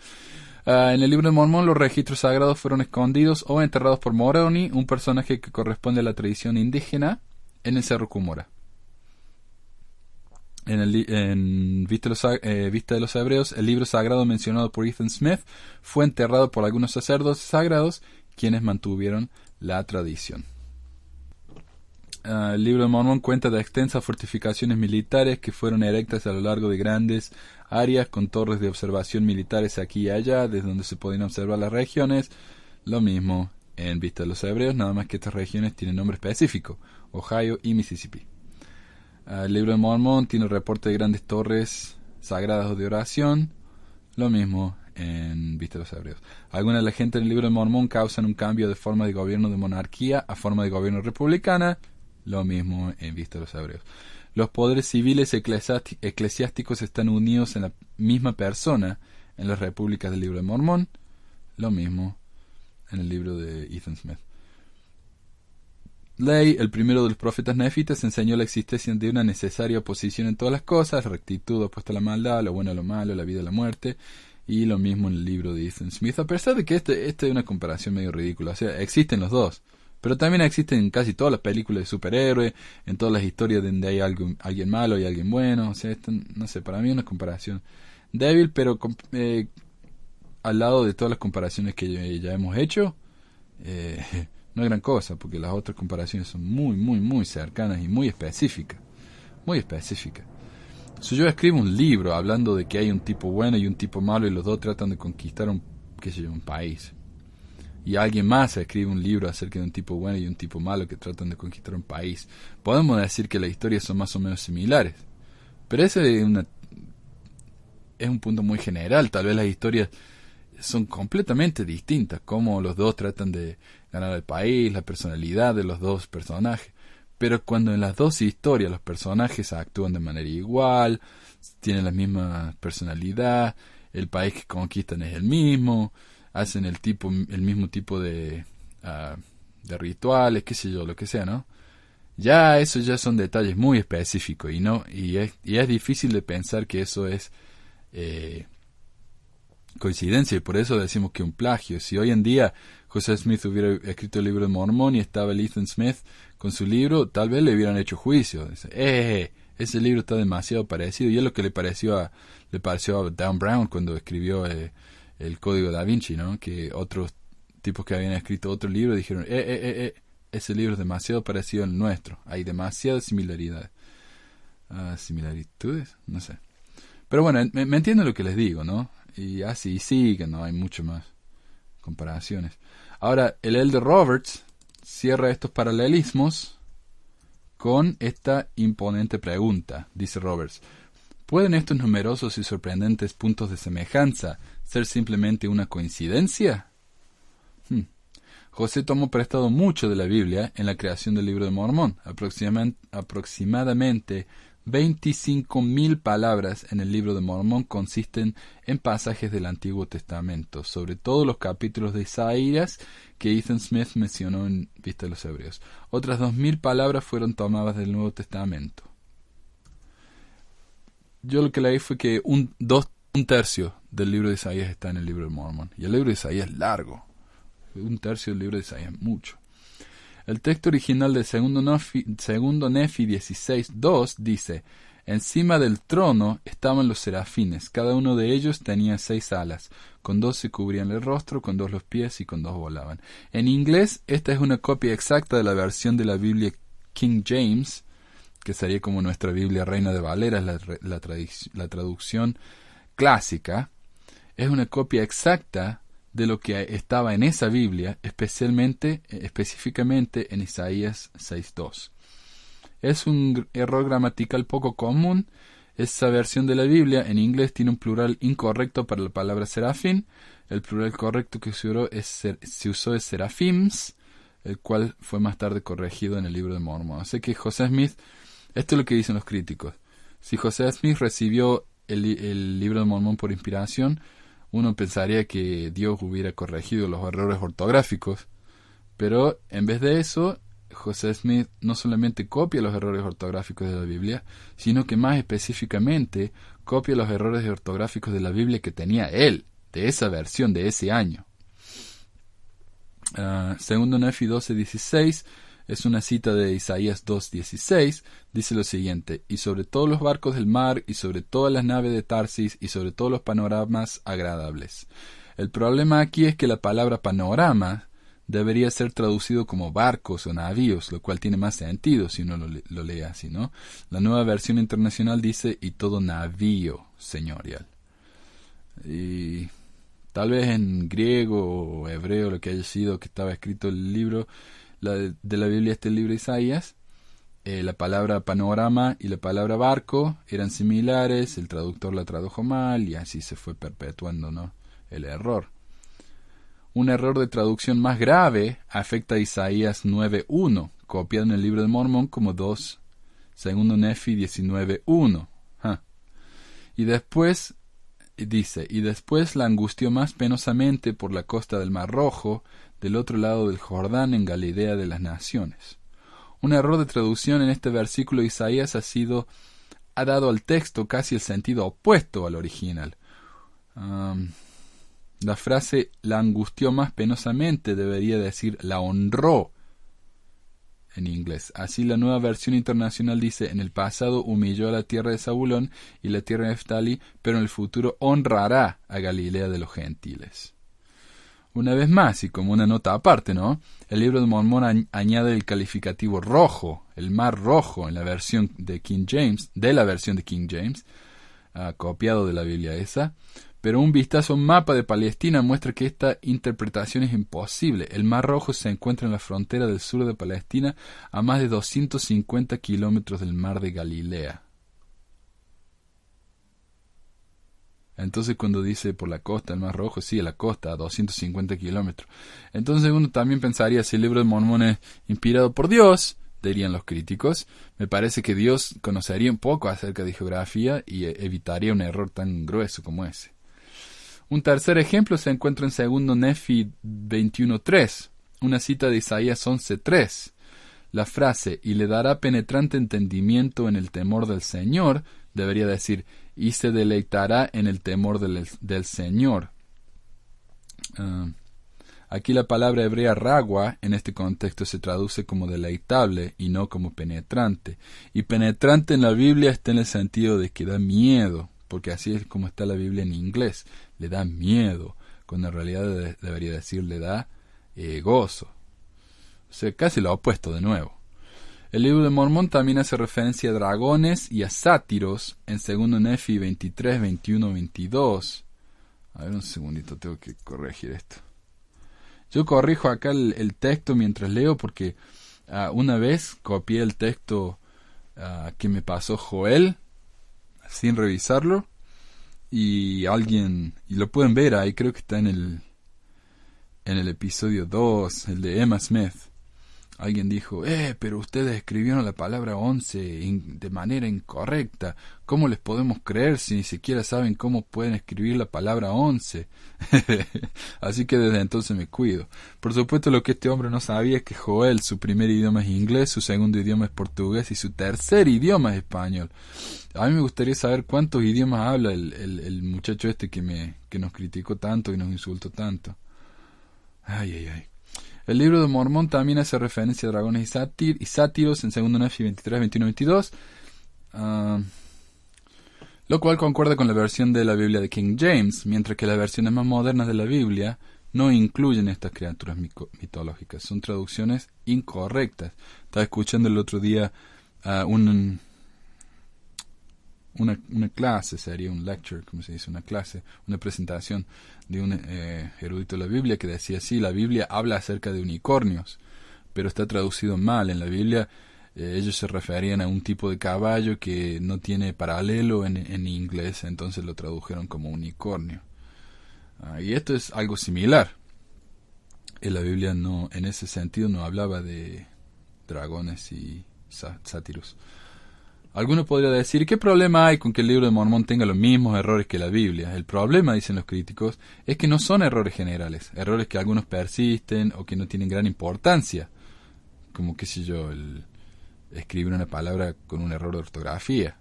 En el libro de Mormón, los registros sagrados fueron escondidos o enterrados por Moroni, un personaje que corresponde a la tradición indígena, en el Cerro Cumora. En vista de los hebreos, el libro sagrado mencionado por Ethan Smith fue enterrado por algunos sacerdotes sagrados, quienes mantuvieron la tradición. El libro de Mormón cuenta de extensas fortificaciones militares que fueron erectas a lo largo de grandes áreas con torres de observación militares aquí y allá, desde donde se podían observar las regiones. Lo mismo en vista de los hebreos, nada más que estas regiones tienen nombre específico: Ohio y Mississippi. El libro de Mormón tiene el reporte de grandes torres sagradas de oración. Lo mismo en vista de los hebreos. Algunas de la gente en el libro de Mormón causan un cambio de forma de gobierno de monarquía a forma de gobierno republicana. Lo mismo en vista de los hebreos. Los poderes civiles eclesiásticos están unidos en la misma persona en las repúblicas del libro de Mormón. Lo mismo en el libro de Ethan Smith. Ley, el primero de los profetas nefitas, enseñó la existencia de una necesaria oposición en todas las cosas, rectitud opuesta a la maldad, lo bueno a lo malo, la vida a la muerte, y lo mismo en el libro de Ethan Smith, a pesar de que este es una comparación medio ridícula. O sea, existen los dos, pero también existen en casi todas las películas de superhéroes, en todas las historias donde hay alguien malo y alguien bueno. O sea, no sé, para mí es una comparación débil, pero al lado de todas las comparaciones que ya hemos hecho, no es gran cosa, porque las otras comparaciones son muy, muy, muy cercanas y muy específicas. Muy específicas. Si yo escribo un libro hablando de que hay un tipo bueno y un tipo malo y los dos tratan de conquistar un país, y alguien más escribe un libro acerca de un tipo bueno y un tipo malo que tratan de conquistar un país, podemos decir que las historias son más o menos similares. Pero ese es un punto muy general. Tal vez las historias son completamente distintas, como los dos tratan de ganar el país, la personalidad de los dos personajes. Pero cuando en las dos historias los personajes actúan de manera igual, tienen la misma personalidad, el país que conquistan es el mismo, hacen el mismo tipo de rituales, qué sé yo, lo que sea, ¿no? Esos ya son detalles muy específicos y es difícil de pensar que eso es coincidencia, y por eso decimos que un plagio. Si hoy en día José Smith hubiera escrito el libro de Mormón y estaba el Ethan Smith con su libro, tal vez le hubieran hecho juicio. Ese libro está demasiado parecido, y es lo que le pareció a Dan Brown cuando escribió el Código Da Vinci, ¿no? Que otros tipos que habían escrito otro libro dijeron, ese libro es demasiado parecido al nuestro, hay demasiadas similaridades. ¿Similitudes? No sé. Pero bueno, me entienden lo que les digo, ¿no? Y así sigue, no hay mucho más comparaciones. Ahora, el Elder Roberts cierra estos paralelismos con esta imponente pregunta. Dice Roberts: ¿pueden estos numerosos y sorprendentes puntos de semejanza ser simplemente una coincidencia? José tomó prestado mucho de la Biblia en la creación del libro de Mormón. Aproximadamente 25.000 palabras en el Libro de Mormón consisten en pasajes del Antiguo Testamento, sobre todo los capítulos de Isaías que Ethan Smith mencionó en Vista de los Hebreos. Otras 2.000 palabras fueron tomadas del Nuevo Testamento. Yo lo que leí fue que un tercio del libro de Isaías está en el Libro de Mormón. Y el libro de Isaías es largo. Un tercio del libro de Isaías es mucho. El texto original del segundo Nefi 16:2 dice: encima del trono estaban los serafines, cada uno de ellos tenía 6 alas, con 2 se cubrían el rostro, con 2 los pies y con 2 volaban. En inglés, esta es una copia exacta de la versión de la Biblia King James, que sería como nuestra Biblia Reina de Valera, la traducción clásica. Es una copia exacta de lo que estaba en esa Biblia, específicamente en Isaías 6:2. Es un error gramatical poco común. Esa versión de la Biblia en inglés tiene un plural incorrecto para la palabra serafín. El plural correcto que se usó es serafims, el cual fue más tarde corregido en el Libro de Mormón. Así que José Smith, esto es lo que dicen los críticos. Si José Smith recibió el Libro de Mormón por inspiración, uno pensaría que Dios hubiera corregido los errores ortográficos, pero en vez de eso, José Smith no solamente copia los errores ortográficos de la Biblia, sino que más específicamente copia los errores ortográficos de la Biblia que tenía él, de esa versión, de ese año. Segundo Nefi 12:16 es una cita de Isaías 2:16, dice lo siguiente: y sobre todos los barcos del mar, y sobre todas las naves de Tarsis, y sobre todos los panoramas agradables. El problema aquí es que la palabra panorama debería ser traducido como barcos o navíos, lo cual tiene más sentido si uno lo lee así, ¿no? La Nueva Versión Internacional dice: y todo navío señorial. Y tal vez en griego o hebreo, lo que haya sido que estaba escrito el libro de la Biblia, este libro de Isaías, la palabra panorama y la palabra barco eran similares, el traductor la tradujo mal y así se fue perpetuando, ¿no?, el error. Un error de traducción más grave afecta a Isaías 9:1, copiado en el Libro de Mormón como 2, segundo Nefi 19:1. Y después dice: y después la angustió más penosamente por la costa del Mar Rojo, del otro lado del Jordán, en Galilea de las naciones. Un error de traducción en este versículo de Isaías ha dado al texto casi el sentido opuesto al original. La frase la angustió más penosamente debería decir la honró en inglés. Así la Nueva Versión Internacional dice: en el pasado humilló a la tierra de Zabulón y la tierra de Neftalí, pero en el futuro honrará a Galilea de los gentiles. Una vez más, y como una nota aparte, ¿no?, el Libro de Mormón añade el calificativo rojo, el Mar Rojo, en la versión de King James, copiado de la Biblia esa. Pero un vistazo a un mapa de Palestina muestra que esta interpretación es imposible. El Mar Rojo se encuentra en la frontera del sur de Palestina, a más de 250 kilómetros del Mar de Galilea. Entonces cuando dice por la costa, el Mar Rojo, sí, a la costa, a 250 kilómetros. Entonces uno también pensaría, si el Libro de Mormón es inspirado por Dios, dirían los críticos, me parece que Dios conocería un poco acerca de geografía y evitaría un error tan grueso como ese. Un tercer ejemplo se encuentra en segundo Nefi 21:3, una cita de Isaías 11:3. La frase "y le dará penetrante entendimiento en el temor del Señor" debería decir "y se deleitará en el temor del Señor". Aquí la palabra hebrea ragua en este contexto se traduce como deleitable y no como penetrante. Y penetrante en la Biblia está en el sentido de que da miedo, porque así es como está la Biblia en inglés. Le da miedo, cuando en realidad debería decir le da gozo. O sea, casi lo opuesto de nuevo. El Libro de Mormón también hace referencia a dragones y a sátiros en 2 Nefi 23, 21, 22. A ver un segundito, tengo que corregir esto. Yo corrijo acá el texto mientras leo porque una vez copié el texto que me pasó Joel sin revisarlo y lo pueden ver ahí, creo que está en el episodio 2, el de Emma Smith. Alguien dijo, pero ustedes escribieron la palabra 11 de manera incorrecta. ¿Cómo les podemos creer si ni siquiera saben cómo pueden escribir la palabra 11? Así que desde entonces me cuido. Por supuesto, lo que este hombre no sabía es que Joel, su primer idioma es inglés, su segundo idioma es portugués y su tercer idioma es español. A mí me gustaría saber cuántos idiomas habla el muchacho este que nos criticó tanto y nos insultó tanto. Ay. El libro de Mormón también hace referencia a dragones y sátiros en 2 Nefi 23, 21, 22, lo cual concuerda con la versión de la Biblia de King James, mientras que las versiones más modernas de la Biblia no incluyen estas criaturas mitológicas. Son traducciones incorrectas. Estaba escuchando el otro día una clase, sería un lecture, como se dice, una clase, una presentación de un erudito de la Biblia que decía, sí, la Biblia habla acerca de unicornios, pero está traducido mal. En la Biblia ellos se referían a un tipo de caballo que no tiene paralelo en inglés, entonces lo tradujeron como unicornio. Y esto es algo similar. En la Biblia no, en ese sentido no hablaba de dragones y sátiros. Alguno podría decir, ¿qué problema hay con que el libro de Mormón tenga los mismos errores que la Biblia? El problema, dicen los críticos, es que no son errores generales, errores que algunos persisten o que no tienen gran importancia, como qué sé yo, escribir una palabra con un error de ortografía.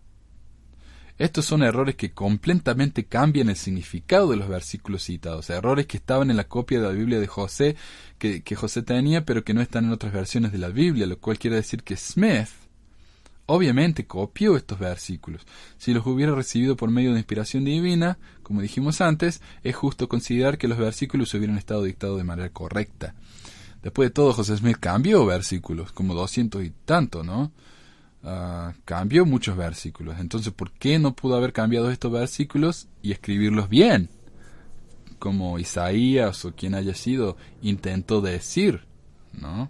Estos son errores que completamente cambian el significado de los versículos citados, errores que estaban en la copia de la Biblia de José, que José tenía, pero que no están en otras versiones de la Biblia, lo cual quiere decir que Smith obviamente copió estos versículos. Si los hubiera recibido por medio de inspiración divina, como dijimos antes, es justo considerar que los versículos hubieran estado dictados de manera correcta. Después de todo, José Smith cambió versículos, como 200 y tanto, ¿no? Cambió muchos versículos. Entonces, ¿por qué no pudo haber cambiado estos versículos y escribirlos bien? Como Isaías o quien haya sido intentó decir, ¿no?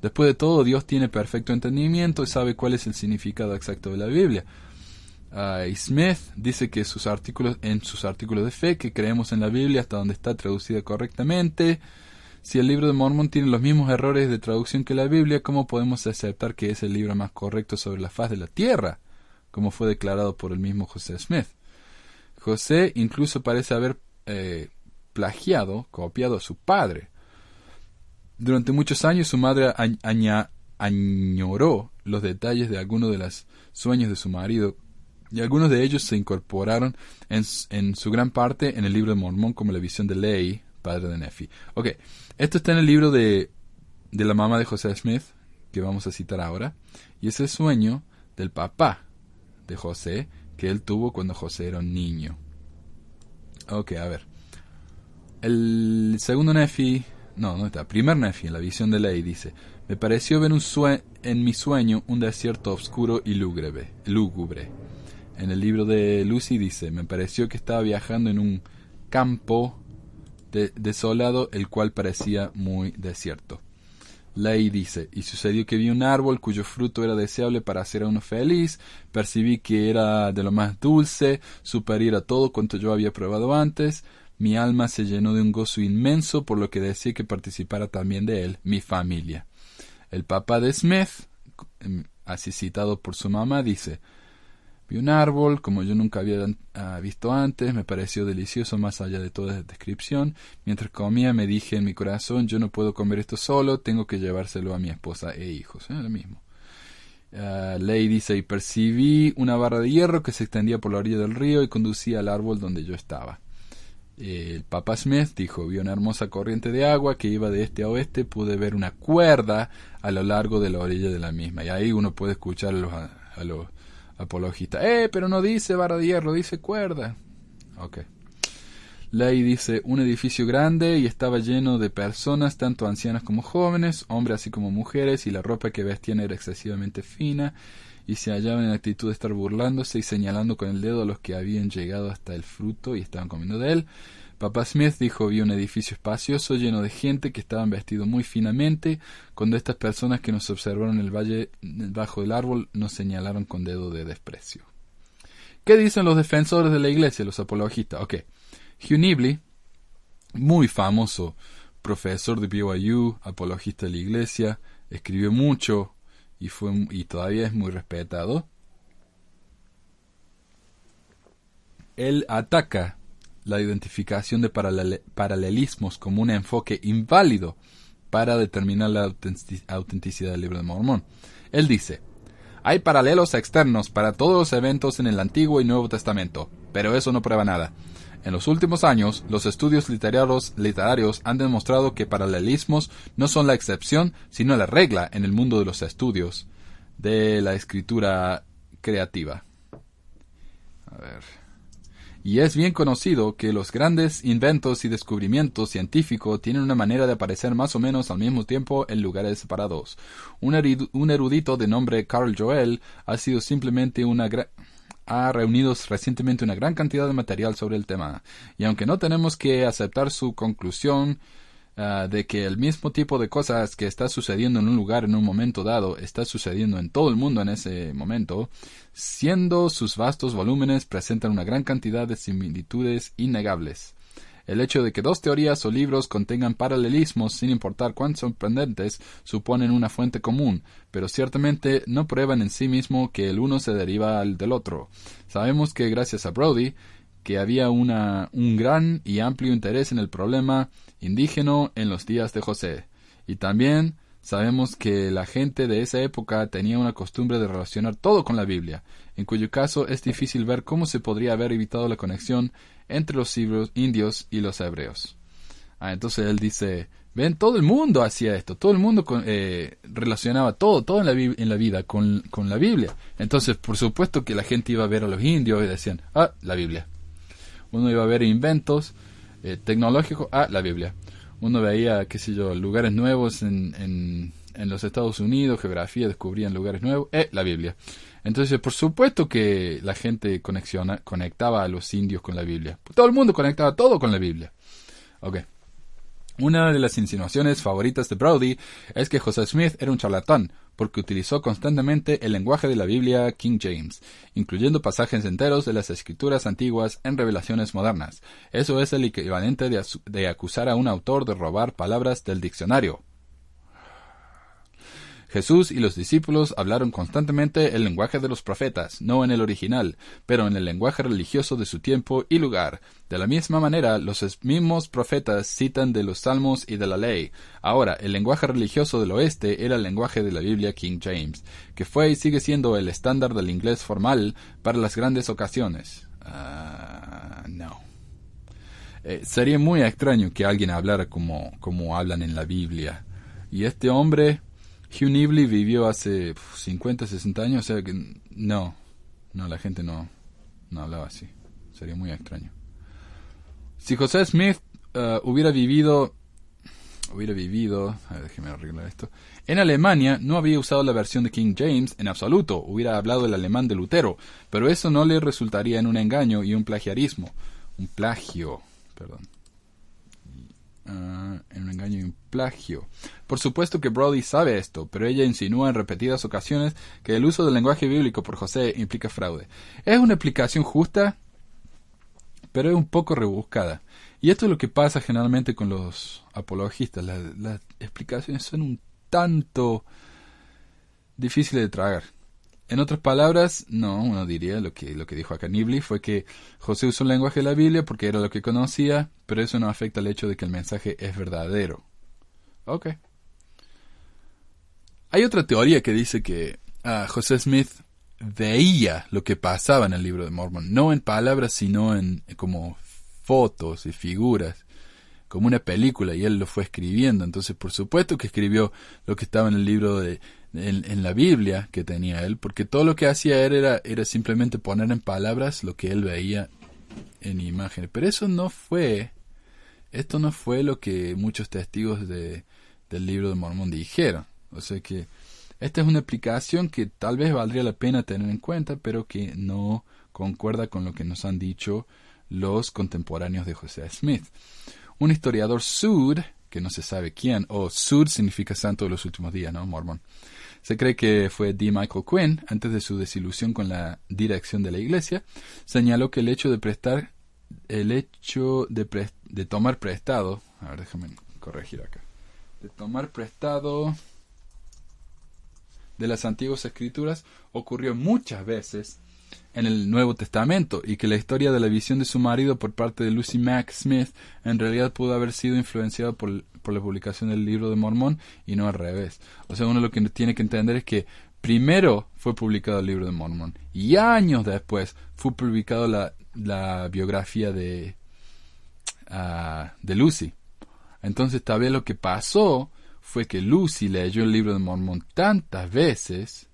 Después de todo, Dios tiene perfecto entendimiento y sabe cuál es el significado exacto de la Biblia. Y Smith dice que en sus artículos de fe, que creemos en la Biblia hasta donde está traducida correctamente. Si el libro de Mormón tiene los mismos errores de traducción que la Biblia, ¿cómo podemos aceptar que es el libro más correcto sobre la faz de la tierra? Como fue declarado por el mismo José Smith. José incluso parece haber copiado a su padre. Durante muchos años su madre añoró los detalles de algunos de los sueños de su marido, y algunos de ellos se incorporaron en su gran parte en el libro de Mormón, como la visión de Lehi, padre de Nefi. Ok, esto está en el libro de la mamá de José Smith, que vamos a citar ahora, y es el sueño del papá de José, que él tuvo cuando José era un niño. Ok, a ver. El segundo Nefi... No está. Primer Nefi, en la visión de Lehi, dice: me pareció ver en mi sueño un desierto oscuro y lúgubre. En el libro de Lucy dice: me pareció que estaba viajando en un campo desolado, el cual parecía muy desierto. Lehi dice: y sucedió que vi un árbol cuyo fruto era deseable para hacer a uno feliz, percibí que era de lo más dulce, superior a todo cuanto yo había probado antes. Mi alma se llenó de un gozo inmenso, por lo que deseé que participara también de él mi familia. El papá de Smith, así citado por su mamá, dice: vi un árbol como yo nunca había visto antes, me pareció delicioso más allá de toda descripción. Mientras comía me dije en mi corazón: yo no puedo comer esto solo, tengo que llevárselo a mi esposa e hijos. Lo mismo. Lehi dice: y percibí una barra de hierro que se extendía por la orilla del río y conducía al árbol donde yo estaba. El Papa Smith dijo: vi una hermosa corriente de agua que iba de este a oeste, pude ver una cuerda a lo largo de la orilla de la misma. Y ahí uno puede escuchar a los apologistas: pero no dice barra de hierro, dice cuerda. Ok. Lehi dice: un edificio grande y estaba lleno de personas, tanto ancianas como jóvenes, hombres así como mujeres, y la ropa que vestían era excesivamente fina, y se hallaban en actitud de estar burlándose y señalando con el dedo a los que habían llegado hasta el fruto y estaban comiendo de él. Papa Smith dijo: vi un edificio espacioso lleno de gente que estaban vestidos muy finamente, cuando estas personas que nos observaron en el valle bajo del árbol nos señalaron con dedo de desprecio. ¿Qué dicen los defensores de la iglesia, los apologistas? Ok. Hugh Nibley, muy famoso profesor de BYU, apologista de la iglesia, escribió mucho y todavía es muy respetado. Él ataca la identificación de paralelismos como un enfoque inválido para determinar la autenticidad del Libro de Mormón. Él dice: hay paralelos externos para todos los eventos en el Antiguo y Nuevo Testamento, pero eso no prueba nada. En los últimos años, los estudios literarios han demostrado que paralelismos no son la excepción, sino la regla en el mundo de los estudios de la escritura creativa. A ver. Y es bien conocido que los grandes inventos y descubrimientos científicos tienen una manera de aparecer más o menos al mismo tiempo en lugares separados. Un erudito de nombre Carl Joel ha reunido recientemente una gran cantidad de material sobre el tema. Y aunque no tenemos que aceptar su conclusión de que el mismo tipo de cosas que está sucediendo en un lugar en un momento dado está sucediendo en todo el mundo en ese momento, siendo sus vastos volúmenes presentan una gran cantidad de similitudes innegables. El hecho de que dos teorías o libros contengan paralelismos, sin importar cuán sorprendentes, suponen una fuente común, pero ciertamente no prueban en sí mismo que el uno se deriva del otro. Sabemos que gracias a Brody, que había un gran y amplio interés en el problema indígena en los días de José. Y también sabemos que la gente de esa época tenía una costumbre de relacionar todo con la Biblia, en cuyo caso es difícil ver cómo se podría haber evitado la conexión entre los indios y los hebreos. Entonces él dice, ven, todo el mundo hacía esto, todo el mundo relacionaba todo en la vida con la Biblia. Entonces, por supuesto que la gente iba a ver a los indios y decían, la Biblia. Uno iba a ver inventos tecnológicos, la Biblia. Uno veía, lugares nuevos en los Estados Unidos, geografía, descubrían lugares nuevos, la Biblia. Entonces, por supuesto que la gente conectaba a los indios con la Biblia. Todo el mundo conectaba todo con la Biblia. Ok. Una de las insinuaciones favoritas de Brody es que José Smith era un charlatán, porque utilizó constantemente el lenguaje de la Biblia King James, incluyendo pasajes enteros de las escrituras antiguas en revelaciones modernas. Eso es el equivalente de acusar a un autor de robar palabras del diccionario. Jesús y los discípulos hablaron constantemente el lenguaje de los profetas, no en el original, pero en el lenguaje religioso de su tiempo y lugar. De la misma manera, los mismos profetas citan de los salmos y de la ley. Ahora, el lenguaje religioso del oeste era el lenguaje de la Biblia King James, que fue y sigue siendo el estándar del inglés formal para las grandes ocasiones. No. Sería muy extraño que alguien hablara como hablan en la Biblia. Y este hombre, Hugh Nibley, vivió hace 50, 60 años, o sea que no, la gente no hablaba así. Sería muy extraño. Si José Smith hubiera vivido, a ver, déjeme arreglar esto, en Alemania, no habría usado la versión de King James en absoluto, hubiera hablado el alemán de Lutero, pero eso no le resultaría en un engaño y un plagiarismo. Un plagio, perdón. En un engaño y un plagio. Por supuesto que Brody sabe esto, pero ella insinúa en repetidas ocasiones que el uso del lenguaje bíblico por José implica fraude. Es una explicación justa, pero es un poco rebuscada. Y esto es lo que pasa generalmente con los apologistas. Las explicaciones son un tanto difíciles de tragar. En otras palabras, uno diría lo que dijo acá Nibley fue que José usó el lenguaje de la Biblia porque era lo que conocía, pero eso no afecta el hecho de que el mensaje es verdadero. Ok. Hay otra teoría que dice que José Smith veía lo que pasaba en el Libro de Mormón, no en palabras, sino en como fotos y figuras, como una película, y él lo fue escribiendo. Entonces, por supuesto que escribió lo que estaba en el libro en la Biblia que tenía él, porque todo lo que hacía él era simplemente poner en palabras lo que él veía en imágenes. Pero esto no fue lo que muchos testigos del Libro de Mormón dijeron. O sea que esta es una explicación que tal vez valdría la pena tener en cuenta, pero que no concuerda con lo que nos han dicho los contemporáneos de José Smith. Un historiador Sud, que no se sabe quién, Sud significa santo de los últimos días, ¿no? Mormón. Se cree que fue D. Michael Quinn, antes de su desilusión con la dirección de la iglesia, señaló que el hecho de tomar prestado, a ver, déjame corregir acá, de tomar prestado de las antiguas escrituras ocurrió muchas veces en el Nuevo Testamento, y que la historia de la visión de su marido por parte de Lucy Mack Smith en realidad pudo haber sido influenciada por la publicación del Libro de Mormón y no al revés. O sea, uno lo que tiene que entender es que primero fue publicado el Libro de Mormón y años después fue publicado la biografía de Lucy. Entonces tal vez lo que pasó fue que Lucy leyó el Libro de Mormón tantas veces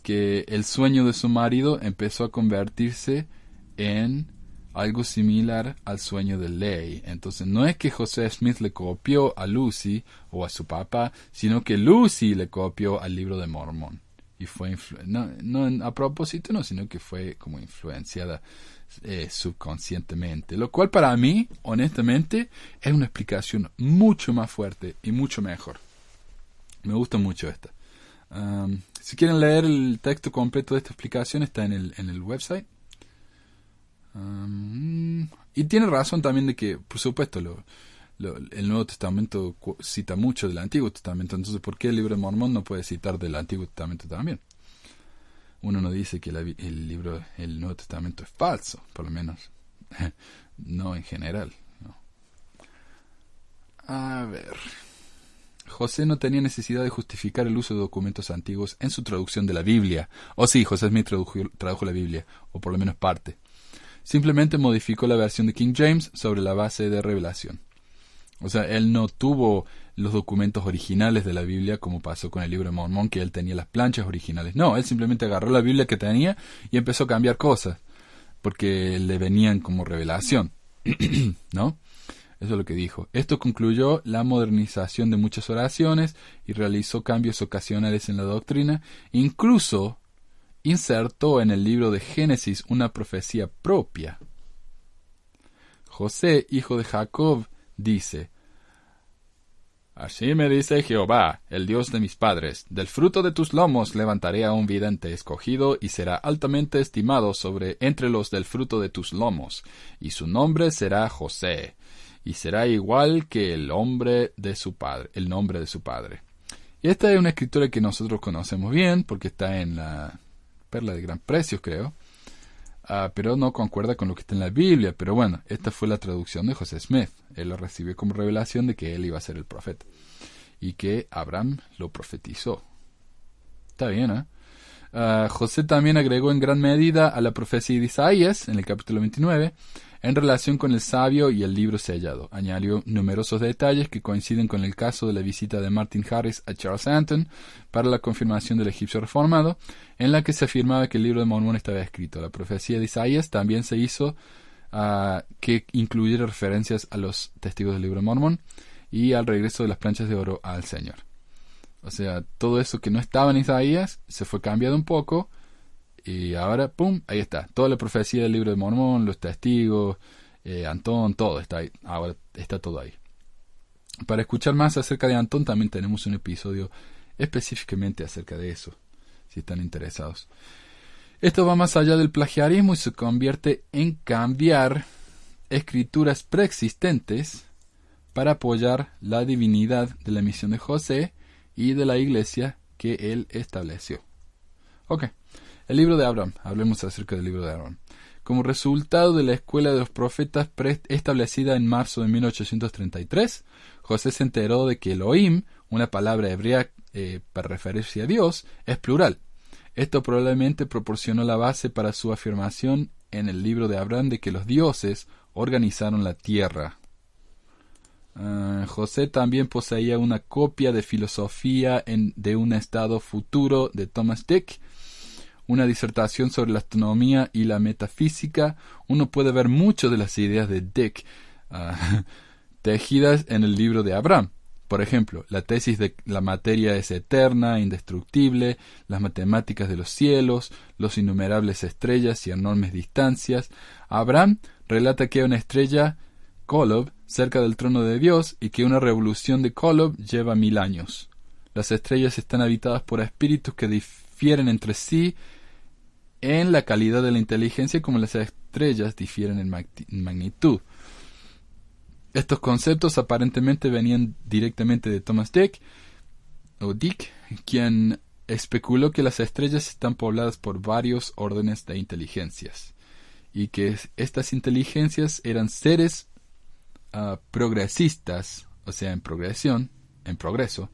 que el sueño de su marido empezó a convertirse en algo similar al sueño de Ley. Entonces no es que José Smith le copió a Lucy o a su papá, sino que Lucy le copió al Libro de Mormón. Y fue no a propósito, no, sino que fue como influenciada subconscientemente. Lo cual para mí, honestamente, es una explicación mucho más fuerte y mucho mejor. Me gusta mucho esta. Si quieren leer el texto completo de esta explicación, está en el website. Y tiene razón también de que, por supuesto, el Nuevo Testamento cita mucho del Antiguo Testamento. Entonces, ¿por qué el Libro de Mormón no puede citar del Antiguo Testamento también? Uno no dice que el Nuevo Testamento es falso, por lo menos. No en general. No. A ver. José no tenía necesidad de justificar el uso de documentos antiguos en su traducción de la Biblia. O sí, José Smith tradujo la Biblia, o por lo menos parte. Simplemente modificó la versión de King James sobre la base de revelación. O sea, él no tuvo los documentos originales de la Biblia como pasó con el Libro de Mormón, que él tenía las planchas originales. No, él simplemente agarró la Biblia que tenía y empezó a cambiar cosas, porque le venían como revelación. ¿No? Eso es lo que dijo. Esto concluyó la modernización de muchas oraciones y realizó cambios ocasionales en la doctrina. Incluso insertó en el libro de Génesis una profecía propia. José, hijo de Jacob, dice: Así me dice Jehová, el Dios de mis padres, del fruto de tus lomos levantaré a un vidente escogido, y será altamente estimado entre los del fruto de tus lomos, y su nombre será José, y será igual que el nombre de su padre. Y esta es una escritura que nosotros conocemos bien, porque está en la Perla de Gran Precio, creo, pero no concuerda con lo que está en la Biblia. Pero bueno, esta fue la traducción de José Smith. Él lo recibió como revelación de que él iba a ser el profeta, y que Abraham lo profetizó. Está bien, ¿eh? José también agregó en gran medida a la profecía de Isaías, en el capítulo 29, en relación con el sabio y el libro sellado. Añadió numerosos detalles que coinciden con el caso de la visita de Martin Harris a Charles Anton para la confirmación del egipcio reformado, en la que se afirmaba que el Libro de Mormón estaba escrito. La profecía de Isaías también se hizo que incluyera referencias a los testigos del Libro de Mormón y al regreso de las planchas de oro al Señor. O sea, todo eso que no estaba en Isaías se fue cambiado un poco. Y ahora, ¡pum!, ahí está. Toda la profecía del Libro de Mormón, los testigos, Antón, todo está ahí. Ahora está todo ahí. Para escuchar más acerca de Antón, también tenemos un episodio específicamente acerca de eso, si están interesados. Esto va más allá del plagiarismo y se convierte en cambiar escrituras preexistentes para apoyar la divinidad de la misión de José y de la iglesia que él estableció. Ok. El libro de Abraham. Hablemos acerca del libro de Abraham. Como resultado de la escuela de los profetas establecida en marzo de 1833, José se enteró de que Elohim, una palabra hebrea para referirse a Dios, es plural. Esto probablemente proporcionó la base para su afirmación en el libro de Abraham de que los dioses organizaron la tierra. José también poseía una copia de Filosofía de un estado futuro de Thomas Dick, una disertación sobre la astronomía y la metafísica. Uno puede ver muchas de las ideas de Dick tejidas en el libro de Abraham. Por ejemplo, la tesis de la materia es eterna, indestructible, las matemáticas de los cielos, los innumerables estrellas y enormes distancias. Abraham relata que hay una estrella, Kolob, cerca del trono de Dios, y que una revolución de Kolob lleva 1000 años. Las estrellas están habitadas por espíritus que difieren entre sí en la calidad de la inteligencia, como las estrellas difieren en magnitud. Estos conceptos aparentemente venían directamente de Thomas Dick, quien especuló que las estrellas están pobladas por varios órdenes de inteligencias y que estas inteligencias eran seres progresistas, o sea, en progresión, en progreso,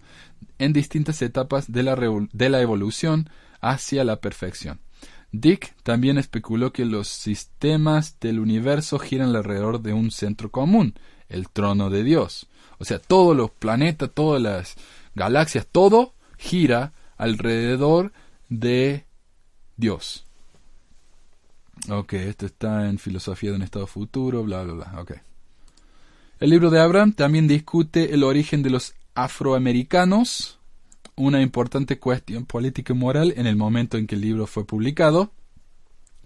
en distintas etapas de la evolución hacia la perfección. Dick también especuló que los sistemas del universo giran alrededor de un centro común, el trono de Dios. O sea, todos los planetas, todas las galaxias, todo gira alrededor de Dios. Ok, esto está en Filosofía de un Estado Futuro, bla, bla, bla. Ok. El libro de Abraham también discute el origen de los afroamericanos, una importante cuestión política y moral en el momento en que el libro fue publicado.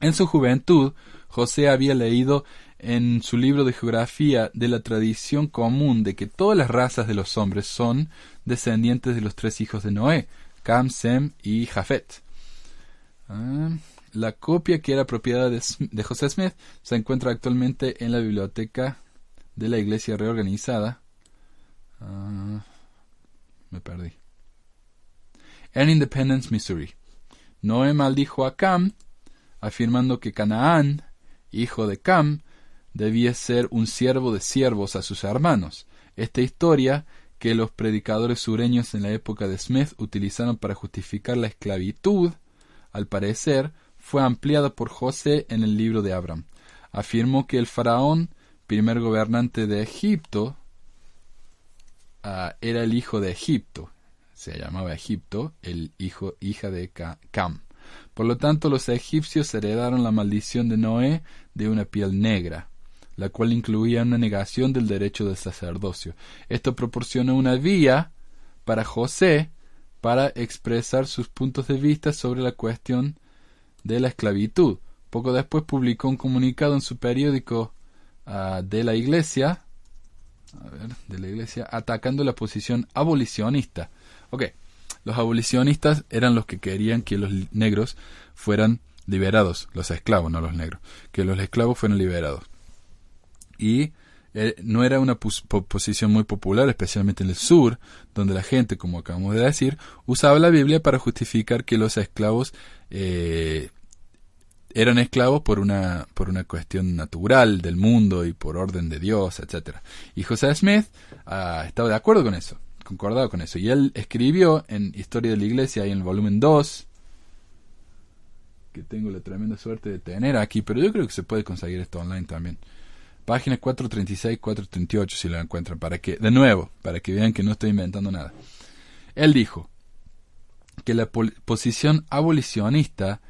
En su juventud, José había leído en su libro de geografía de la tradición común de que todas las razas de los hombres son descendientes de los 3 hijos de Noé, Cam, Sem y Jafet. La copia que era propiedad de José Smith se encuentra actualmente en la biblioteca de la Iglesia Reorganizada. Me perdí. En Independence, Missouri. Noé maldijo a Cam, afirmando que Canaán, hijo de Cam, debía ser un siervo de siervos a sus hermanos. Esta historia, que los predicadores sureños en la época de Smith utilizaron para justificar la esclavitud, al parecer, fue ampliada por José en el libro de Abraham. Afirmó que el faraón, primer gobernante de Egipto, era el hijo de Egipto. Se llamaba Egipto, hija de Cam. Por lo tanto, los egipcios heredaron la maldición de Noé de una piel negra, la cual incluía una negación del derecho del sacerdocio. Esto proporcionó una vía para José para expresar sus puntos de vista sobre la cuestión de la esclavitud. Poco después publicó un comunicado en su periódico de la iglesia, atacando la posición abolicionista. Ok, los abolicionistas eran los que querían que los negros fueran liberados, los esclavos, no los negros, que los esclavos fueran liberados. Y no era una posición muy popular, especialmente en el sur, donde la gente, como acabamos de decir, usaba la Biblia para justificar que los esclavos eran esclavos por una cuestión natural del mundo y por orden de Dios, etc. Y José Smith estaba de acuerdo con eso, concordaba con eso. Y él escribió en Historia de la Iglesia, ahí en el volumen 2, que tengo la tremenda suerte de tener aquí, pero yo creo que se puede conseguir esto online también. Páginas 436, 438, si lo encuentran, para que vean que no estoy inventando nada. Él dijo que la posición abolicionista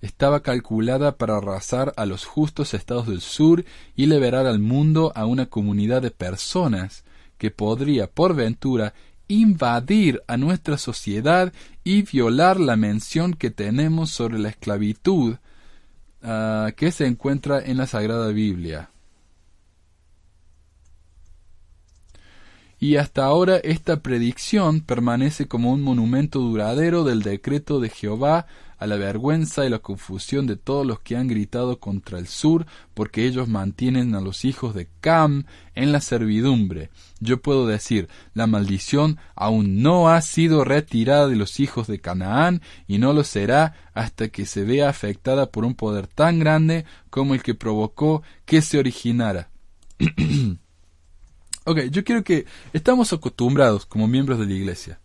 estaba calculada para arrasar a los justos estados del sur y liberar al mundo a una comunidad de personas que podría, por ventura, invadir a nuestra sociedad y violar la mención que tenemos sobre la esclavitud que se encuentra en la Sagrada Biblia. Y hasta ahora esta predicción permanece como un monumento duradero del decreto de Jehová a la vergüenza y la confusión de todos los que han gritado contra el sur, porque ellos mantienen a los hijos de Cam en la servidumbre. Yo puedo decir, la maldición aún no ha sido retirada de los hijos de Canaán, y no lo será hasta que se vea afectada por un poder tan grande como el que provocó que se originara. Ok, yo quiero que estamos acostumbrados como miembros de la iglesia.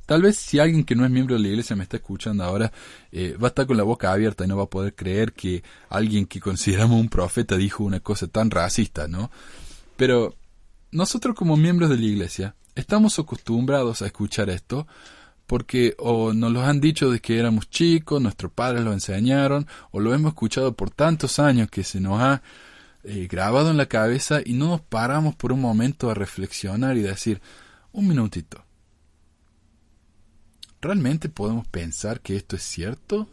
Tal vez si alguien que no es miembro de la iglesia me está escuchando ahora, va a estar con la boca abierta y no va a poder creer que alguien que consideramos un profeta dijo una cosa tan racista, ¿no? Pero nosotros como miembros de la iglesia estamos acostumbrados a escuchar esto porque o nos lo han dicho desde que éramos chicos, nuestros padres lo enseñaron, o lo hemos escuchado por tantos años que se nos ha grabado en la cabeza y no nos paramos por un momento a reflexionar y decir, un minutito, ¿realmente podemos pensar que esto es cierto?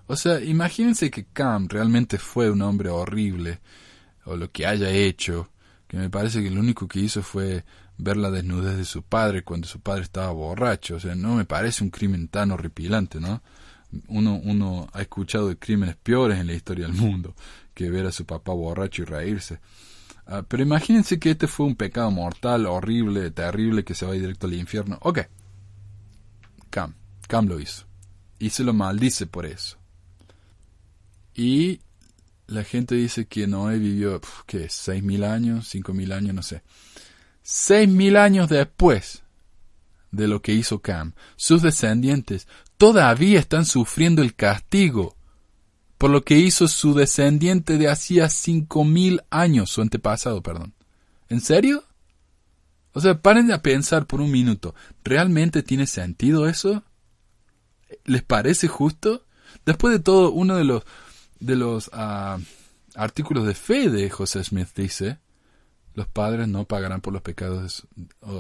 O sea, imagínense que Cam realmente fue un hombre horrible, o lo que haya hecho, que me parece que lo único que hizo fue ver la desnudez de su padre cuando su padre estaba borracho. O sea, no me parece un crimen tan horripilante, ¿no? Uno ha escuchado de crímenes peores en la historia del mundo que ver a su papá borracho y reírse. Pero imagínense que este fue un pecado mortal, horrible, terrible, que se va directo al infierno. Ok. Cam. Cam lo hizo. Y se lo maldice por eso. Y la gente dice que Noé vivió, ¿qué? 6.000 años, 5.000 años, no sé. 6.000 años después de lo que hizo Cam, sus descendientes todavía están sufriendo el castigo por lo que hizo su descendiente de hacía 5.000 años, su antepasado, perdón. ¿En serio? O sea, paren a pensar por un minuto. ¿Realmente tiene sentido eso? ¿Les parece justo? Después de todo, uno de los artículos de fe de José Smith dice: los padres no pagarán por los pecados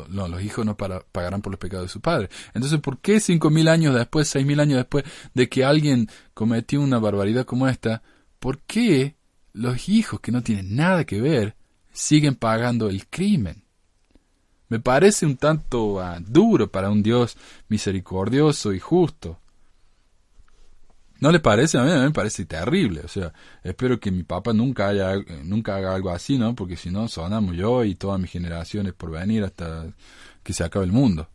los hijos no pagarán por los pecados de su padre. Entonces, ¿por qué 5.000 años después, 6.000 años después de que alguien cometió una barbaridad como esta, por qué los hijos que no tienen nada que ver siguen pagando el crimen? Me parece un tanto duro para un Dios misericordioso y justo. ¿No le parece? A mí me parece terrible. O sea, espero que mi papá nunca haga algo así, ¿no? Porque si no, sonamos yo y todas mis generaciones por venir hasta que se acabe el mundo.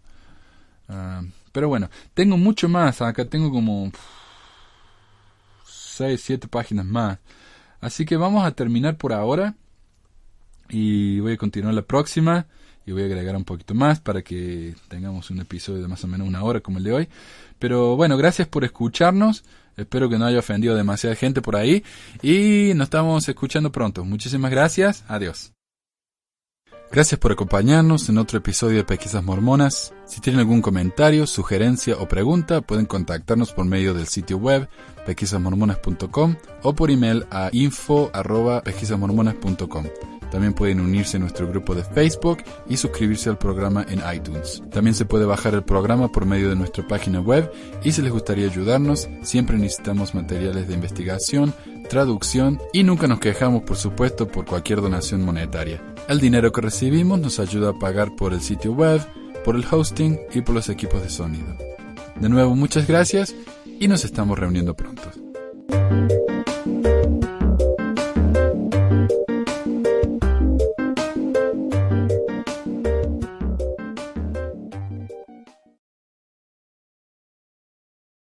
Pero bueno, tengo mucho más. Acá tengo como 6, 7 páginas más. Así que vamos a terminar por ahora. Y voy a continuar la próxima. Y voy a agregar un poquito más para que tengamos un episodio de más o menos 1 hora como el de hoy. Pero bueno, gracias por escucharnos. Espero que no haya ofendido a demasiada gente por ahí. Y nos estamos escuchando pronto. Muchísimas gracias. Adiós. Gracias por acompañarnos en otro episodio de Pesquisas Mormonas. Si tienen algún comentario, sugerencia o pregunta, pueden contactarnos por medio del sitio web pesquisasmormonas.com o por email a info@pesquisasmormonas.com. También pueden unirse a nuestro grupo de Facebook y suscribirse al programa en iTunes. También se puede bajar el programa por medio de nuestra página web y si les gustaría ayudarnos, siempre necesitamos materiales de investigación, traducción y nunca nos quejamos, por supuesto, por cualquier donación monetaria. El dinero que recibimos nos ayuda a pagar por el sitio web, por el hosting y por los equipos de sonido. De nuevo, muchas gracias y nos estamos reuniendo pronto.